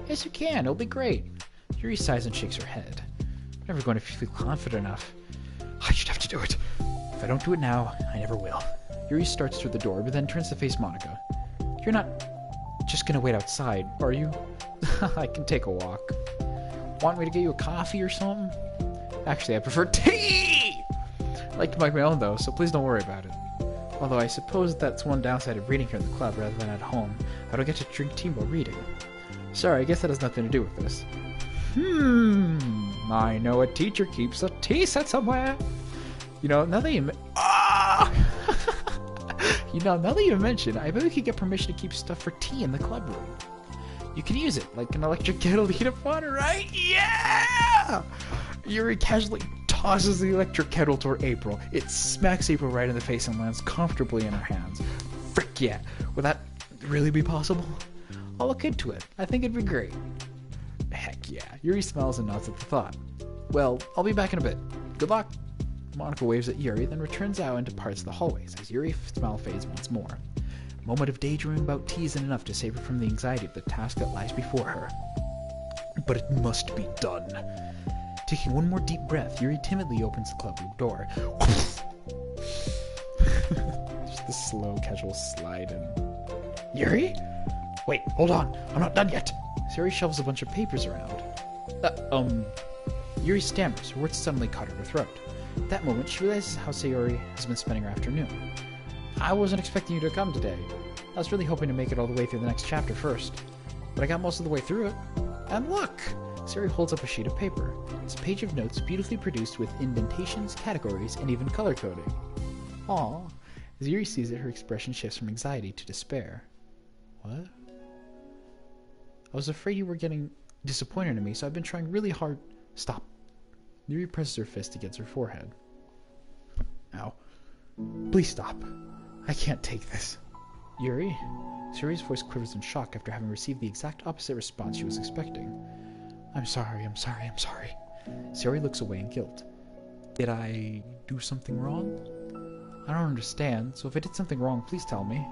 [SPEAKER 1] Yes, you can. It'll be great. Yuri sighs and shakes her head. I'm never going to feel confident enough. I should have to do it. If I don't do it now, I never will. Yuri starts through the door, but then turns to face Monika. You're not just going to wait outside, are you? I can take a walk. Want me to get you a coffee or something? Actually, I prefer tea! I like to make my own, though, so please don't worry about it. Although I suppose that's one downside of reading here in the club rather than at home. I don't get to drink tea while reading. Sorry, I guess that has nothing to do with this. I know a teacher keeps a tea set somewhere. You know, now that you now that you mention, I bet we could get permission to keep stuff for tea in the club room. You can use it, like an electric kettle to heat up water, right? Yeah! Yuri casually tosses the electric kettle toward April. It smacks April right in the face and lands comfortably in her hands. Frick yeah! Would that really be possible? I'll look into it. I think it'd be great. Heck yeah. Yuri smiles and nods at the thought. Well, I'll be back in a bit. Good luck. Monika waves at Yuri, then returns out and departs the hallways as Yuri's smile fades once more. A moment of daydreaming about tea isn't enough to save her from the anxiety of the task that lies before her. But it must be done. Taking one more deep breath, Yuri timidly opens the club room door. Just the slow, casual slide in. Yuri? Wait, hold on. I'm not done yet. Yuri shovels a bunch of papers around. Yuri stammers. Her words suddenly caught in her throat. At that moment, she realizes how Sayori has been spending her afternoon. I wasn't expecting you to come today. I was really hoping to make it all the way through the next chapter first. But I got most of the way through it. And look! Sayori holds up a sheet of paper. It's a page of notes beautifully produced with indentations, categories, and even color coding. Aw. As Yuri sees it, her expression shifts from anxiety to despair. What? I was afraid you were getting disappointed in me, so I've been trying really hard. Stop. Yuri presses her fist against her forehead. Ow. Please stop. I can't take this. Yuri? Sayori's voice quivers in shock after having received the exact opposite response she was expecting. I'm sorry. Sayori looks away in guilt. Did I do something wrong? I don't understand, so if I did something wrong, please tell me.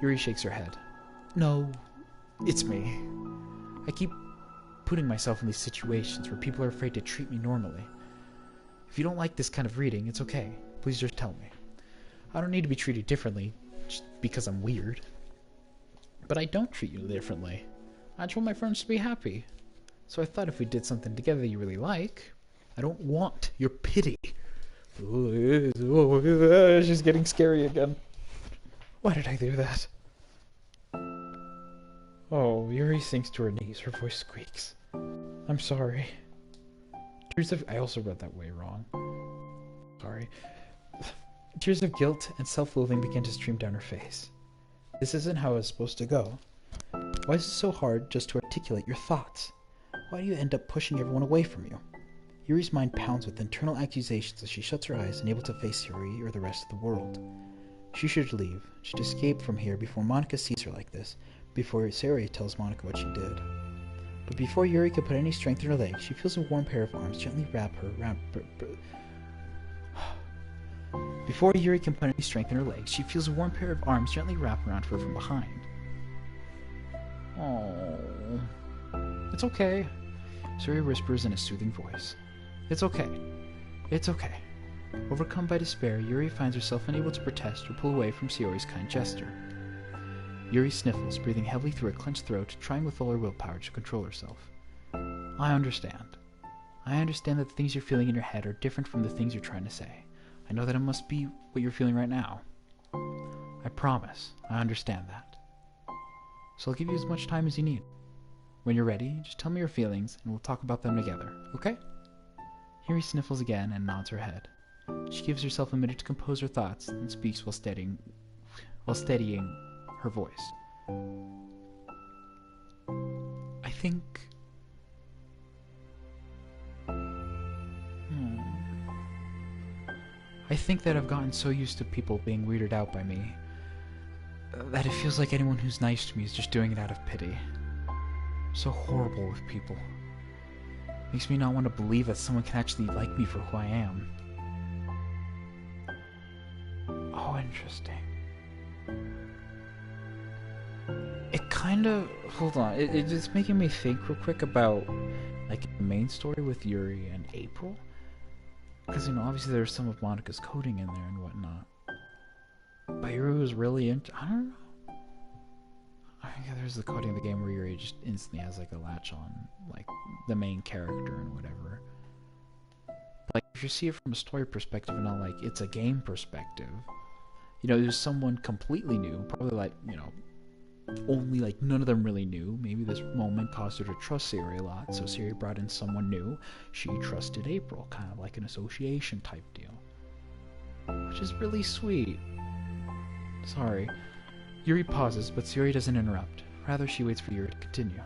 [SPEAKER 1] Yuri shakes her head. No, it's me. I keep putting myself in these situations where people are afraid to treat me normally. If you don't like this kind of reading, it's okay. Please just tell me. I don't need to be treated differently just because I'm weird. But I don't treat you differently. I just want my friends to be happy. So I thought if we did something together you really like, I don't want your pity. She's getting scary again. Why did I do that? Oh, Yuri sinks to her knees. Her voice squeaks. I'm sorry. I also read that way wrong. Sorry. Tears of guilt and self-loathing begin to stream down her face. This isn't how it's supposed to go. Why is it so hard just to articulate your thoughts? Why do you end up pushing everyone away from you? Yuri's mind pounds with internal accusations as she shuts her eyes, unable to face Yuri or the rest of the world. She should leave. She'd escape from here before Monika sees her like this, before Sayori tells Monika what she did. But before Yuri can put any strength in her legs, she feels a warm pair of arms gently wrap her around. Before Yuri can put any strength in her legs, she feels a warm pair of arms gently wrap around her from behind. Oh, it's okay, Sayori whispers in a soothing voice. It's okay. It's okay. Overcome by despair, Yuri finds herself unable to protest or pull away from Sayori's kind gesture. Yuri sniffles, breathing heavily through her clenched throat, trying with all her willpower to control herself. I understand. I understand that the things you're feeling in your head are different from the things you're trying to say. I know that it must be what you're feeling right now. I promise, I understand that. So I'll give you as much time as you need. When you're ready, just tell me your feelings, and we'll talk about them together, okay? Yuri sniffles again and nods her head. She gives herself a minute to compose her thoughts, and speaks while steadying her voice. I think that I've gotten so used to people being weirded out by me that it feels like anyone who's nice to me is just doing it out of pity. So horrible with people. Makes me not want to believe that someone can actually like me for who I am. Oh, interesting. It kind of... Hold on. It's making me think real quick about, like, the main story with Yuri and April. Because, you know, obviously there's some of Monika's coding in there and whatnot. But Yuri was really into... I don't know. I think there's the coding of the game where Yuri just instantly has, like, a latch on, like, the main character and whatever. But, like, if you see it from a story perspective and not, like, it's a game perspective, you know, there's someone completely new, probably, like, you know, only, like, none of them really knew. Maybe this moment caused her to trust Sayori a lot, so Sayori brought in someone new. She trusted April, kind of like an association type deal. Which is really sweet. Sorry. Yuri pauses, but Sayori doesn't interrupt. Rather, she waits for Yuri to continue.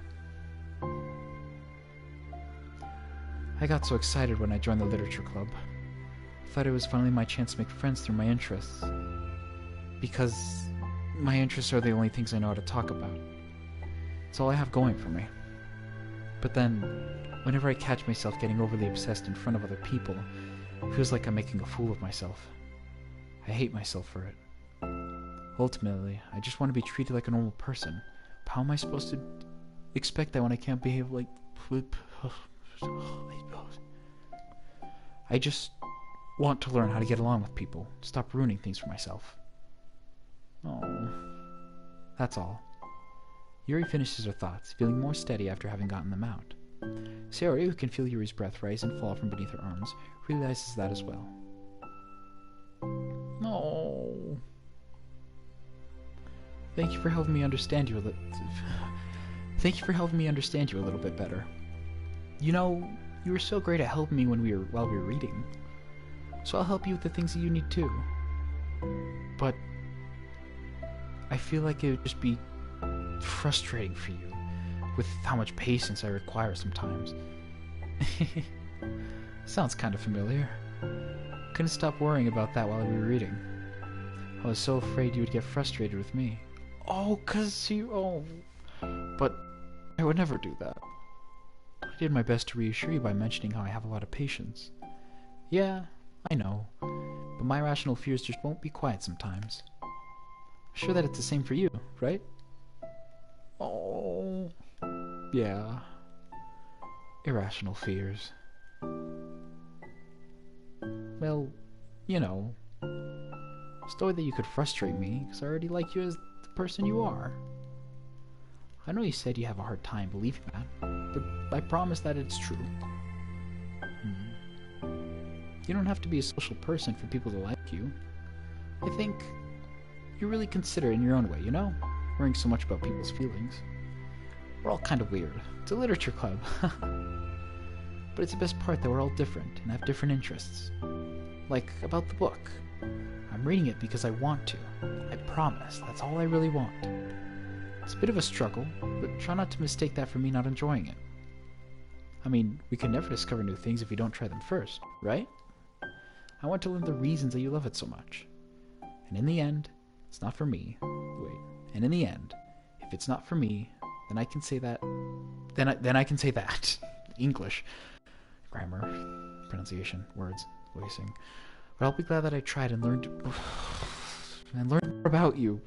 [SPEAKER 1] I got so excited when I joined the literature club. I thought it was finally my chance to make friends through my interests. Because my interests are the only things I know how to talk about. It's all I have going for me. But then, whenever I catch myself getting overly obsessed in front of other people, it feels like I'm making a fool of myself. I hate myself for it. Ultimately, I just want to be treated like a normal person. But how am I supposed to expect that when I can't behave like... I just want to learn how to get along with people. Stop ruining things for myself. Oh, that's all. Yuri finishes her thoughts, feeling more steady after having gotten them out. Sayori, who can feel Yuri's breath rise and fall from beneath her arms, realizes that as well. Oh. Thank you for helping me understand you a little bit better. You know, you were so great at helping me while we were reading. So I'll help you with the things that you need too. But I feel like it would just be frustrating for you with how much patience I require sometimes. Sounds kind of familiar. Couldn't stop worrying about that while we were reading. I was so afraid you would get frustrated with me. Oh, 'cause you... Oh. But I would never do that. I did my best to reassure you by mentioning how I have a lot of patience. Yeah, I know. But my irrational fears just won't be quiet sometimes. Sure that it's the same for you, right? Oh, yeah. Irrational fears. Well, you know. It's the way that you could frustrate me, because I already like you as the person you are. I know you said you have a hard time believing that, but I promise that it's true. You don't have to be a social person for people to like you. I think you're really considerate in your own way, you know? Worrying so much about people's feelings. We're all kind of weird. It's a literature club. But it's the best part that we're all different and have different interests. Like, about the book. I'm reading it because I want to. I promise. That's all I really want. It's a bit of a struggle, but try not to mistake that for me not enjoying it. I mean, we can never discover new things if we don't try them first, right? I want to learn the reasons that you love it so much. And in the end, it's not for me. Wait. And in the end, if it's not for me, then I can say that. Then I can say that. English. Grammar. Pronunciation. Words. Voicing. But I'll be glad that I tried and learned more about you.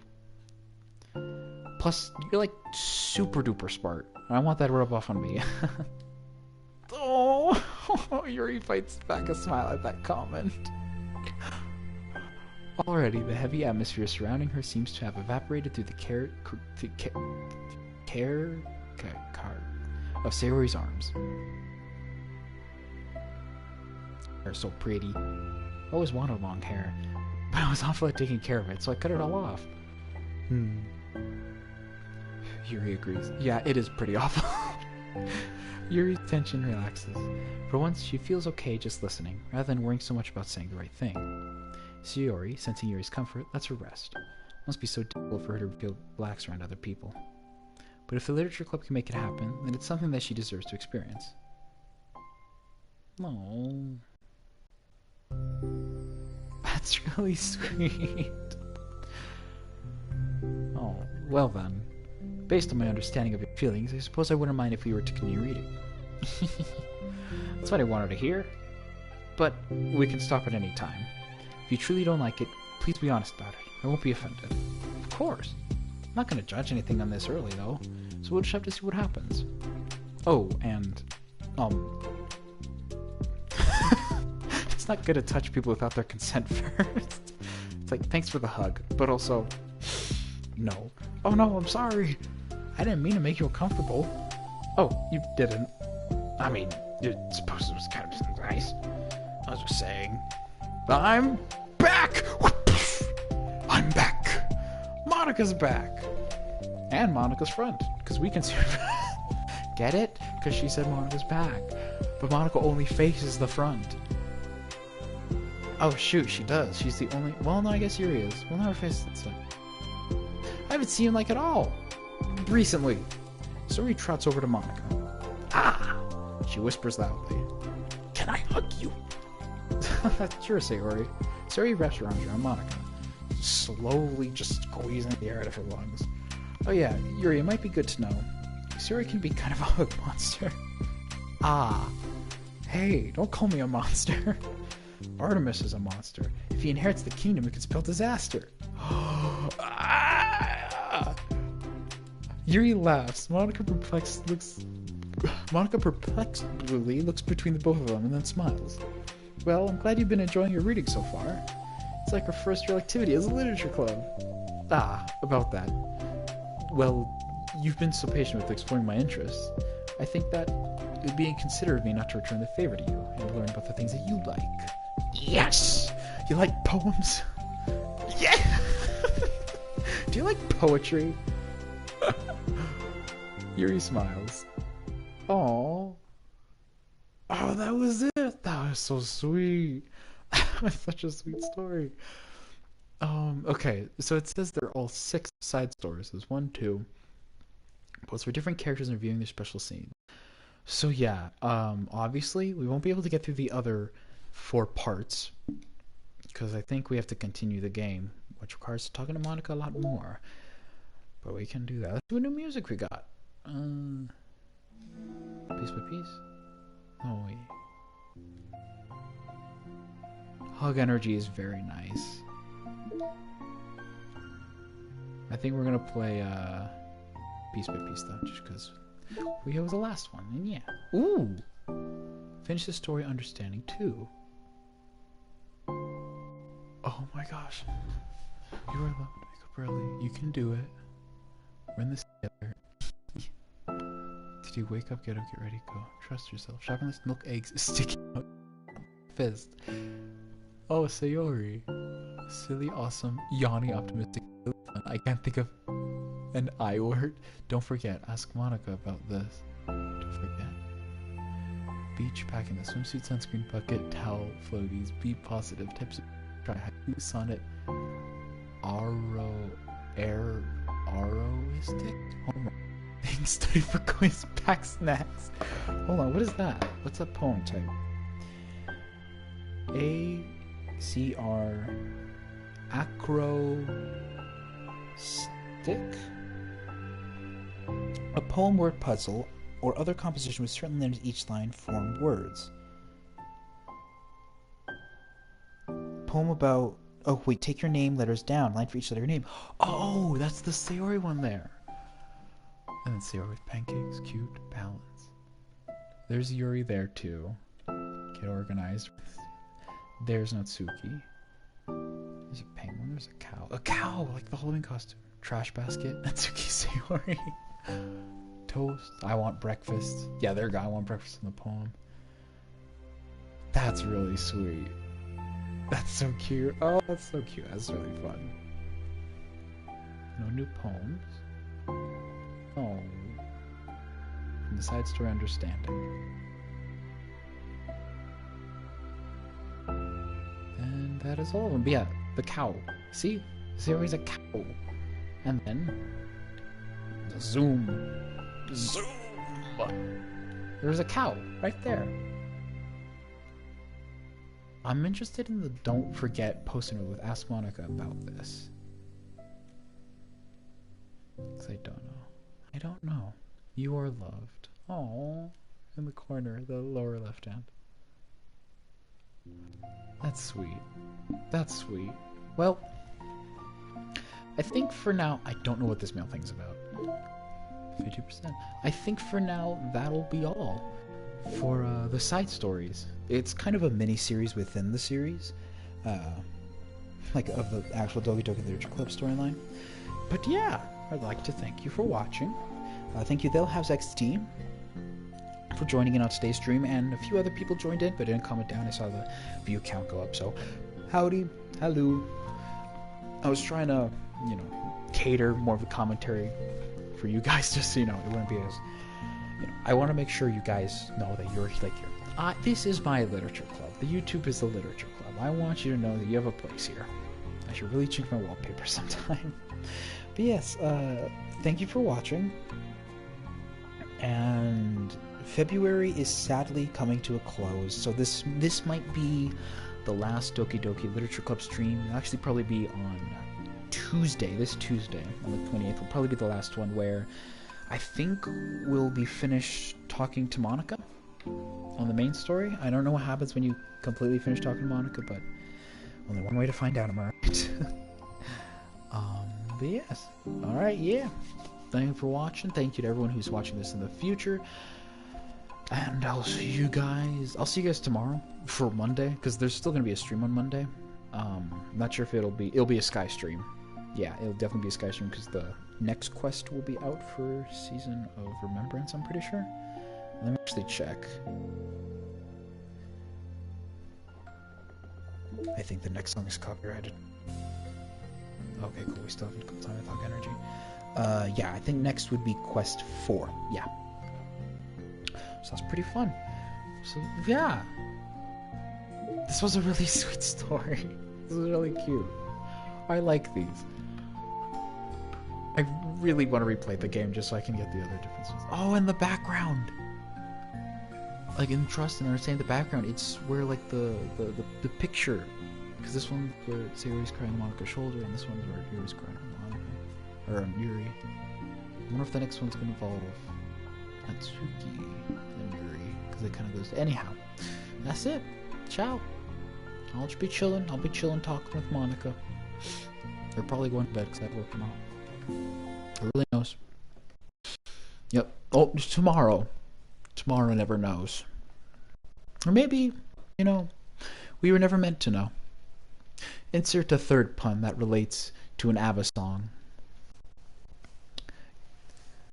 [SPEAKER 1] Plus, you're like super duper smart. I want that to rub off on me. Oh, Yuri fights back a smile at that comment. Already, the heavy atmosphere surrounding her seems to have evaporated through the care of Sayori's arms. Hair so pretty. I always wanted long hair, but I was awful at taking care of it, so I cut it all off. Yuri agrees. Yeah, it is pretty awful. Yuri's tension relaxes. For once, she feels okay just listening, rather than worrying so much about saying the right thing. Sayori, sensing Yuri's comfort, lets her rest. It must be so difficult for her to feel relaxed around other people. But if the literature club can make it happen, then it's something that she deserves to experience. Oh, that's really sweet. Oh, well then. Based on my understanding of your feelings, I suppose I wouldn't mind if we were to continue reading. That's what I wanted to hear. But we can stop at any time. If you truly don't like it, please be honest about it. I won't be offended. Of course. I'm not going to judge anything on this early, though. So we'll just have to see what happens. Oh, and... It's not good to touch people without their consent first. It's like, thanks for the hug, but also... No. Oh no, I'm sorry. I didn't mean to make you uncomfortable. Oh, you didn't. I mean, I suppose it was kind of nice. I was just saying. I'm back! I'm back! Monika's back! And Monika's front, because we can see her. Get it? Because she said Monika's back. But Monika only faces the front. Oh shoot, she does. She's the only... Well, no, I guess Yuri is. We'll never face that side. I haven't seen him like at all. Recently. Sayori trots over to Monika. Ah! She whispers loudly. Can I hug you? Sure, Sayori. Sayori wraps her arms around Monika, slowly just squeezing the air out of her lungs. Oh yeah, Yuri, it might be good to know. Sayori can be kind of a hug monster. Ah. Hey, don't call me a monster. Artemis is a monster. If he inherits the kingdom, it could spell disaster. Yuri laughs. Monika perplexedly looks between the both of them and then smiles. Well, I'm glad you've been enjoying your reading so far. It's like our first real activity as a literature club. Ah, about that. Well, you've been so patient with exploring my interests. I think that it would be inconsiderate of me not to return the favor to you and learn about the things that you like. Yes! You like poems? Yeah! Do you like poetry? Yuri smiles. Aww. Oh, that was it. That was so sweet. That was such a sweet story. Okay, so it says there are all 6 side stories. There's 1, 2. Both for different characters and reviewing their special scenes. So yeah, obviously we won't be able to get through the other 4 parts because I think we have to continue the game, which requires talking to Monika a lot more. But we can do that. Let's do a new music we got. Piece by piece. Oh wait. Hug energy is very nice. I think we're gonna play piece by piece though, just because it was the last one, and yeah. Ooh! Finish the story understanding 2. Oh my gosh. You are allowed to wake up early. You can do it. We're in this together. Did you wake up, get up, get ready, go. Trust yourself. Shoppingless milk eggs is sticking out. Fist. Oh, Sayori. Silly, awesome, yawny, optimistic, really fun. I can't think of an I word. Don't forget, ask Monika about this. Don't forget. Beach, packing the swimsuit, sunscreen, bucket, towel, floaties, be positive, tips, try haiku, sonnet, aroistic, homework, Study for quiz, pack snacks. Hold on, what is that? What's that poem type? ACR acrostic? A poem word puzzle or other composition with certain letters each line form words. Poem about... Oh, wait, take your name, letters down, line for each letter of your name. Oh, that's the Sayori one there. And then Sayori with pancakes, cute, balance. There's Yuri there too. Get organized. There's Natsuki. There's a penguin, there's a cow. A cow, like the Halloween costume. Trash basket, Natsuki Sayori. Toast, I want breakfast. Yeah, there you go, I want breakfast in the poem. That's really sweet. That's so cute. Oh, that's so cute. That's really fun. No new poems. Oh. From the side story understanding. And that is all of them. But yeah, the cow. See? There's always a cow. And then the zoom. Zoom! There's a cow right there. I'm interested in the don't forget post-it note with Ask Monica about this. Because I don't know. I don't know. You are loved. Oh, in the corner, the lower left hand. That's sweet. That's sweet. Well, I think for now, I don't know what this mail thing's about. 50%. I think for now, that'll be all for the side stories. It's kind of a mini-series within the series. Like of the actual Doki Doki Literature Club storyline. But yeah, I'd like to thank you for watching. Thank you, They'll Have XT, for joining in on today's stream, and a few other people joined in but didn't comment down. I saw the view count go up, so howdy, hello. I was trying to, you know, cater more of a commentary for you guys, just so you know, it wouldn't be as, you know, I want to make sure you guys know that you're like, this is my literature club. The YouTube is the literature club. I want you to know that you have a place here. I should really change my wallpaper sometime. But yes, thank you for watching. And February is sadly coming to a close, so this might be the last Doki Doki Literature Club stream. It'll actually probably be on Tuesday, this Tuesday, on the 28th, will probably be the last one where I think we'll be finished talking to Monica on the main story. I don't know what happens when you completely finish talking to Monica, but only one way to find out, am I right? But yes. Alright, yeah. Thank you for watching. Thank you to everyone who's watching this in the future. And I'll see you guys tomorrow for Monday, because there's still going to be a stream on Monday. Not sure if it'll be a Sky stream. Yeah, it'll definitely be a Sky stream, because the next quest will be out for Season of Remembrance, I'm pretty sure. Let me actually check. I think the next song is copyrighted. Okay, cool, we still have time to talk energy. Yeah, I think next would be Quest 4. Yeah. So that's pretty fun. So, yeah. This was a really sweet story. This was really cute. I like these. I really want to replay the game just so I can get the other differences. Oh, and the background! Like, in Trust and Understand the background, it's where, like, the picture... Because this one's where Sayori's crying on Monica's shoulder, and this one's where Yuri's crying on Monica. Or on Yuri. I wonder if the next one's going to involve Natsuki and Yuri, because it kind of goes... Anyhow, that's it. Ciao. I'll just be chilling. I'll be chilling talking with Monica. They're probably going to bed because I have work tomorrow. Who really knows? Yep. Oh, it's tomorrow. Tomorrow never knows. Or maybe, you know, we were never meant to know. Insert a third pun that relates to an ABBA song.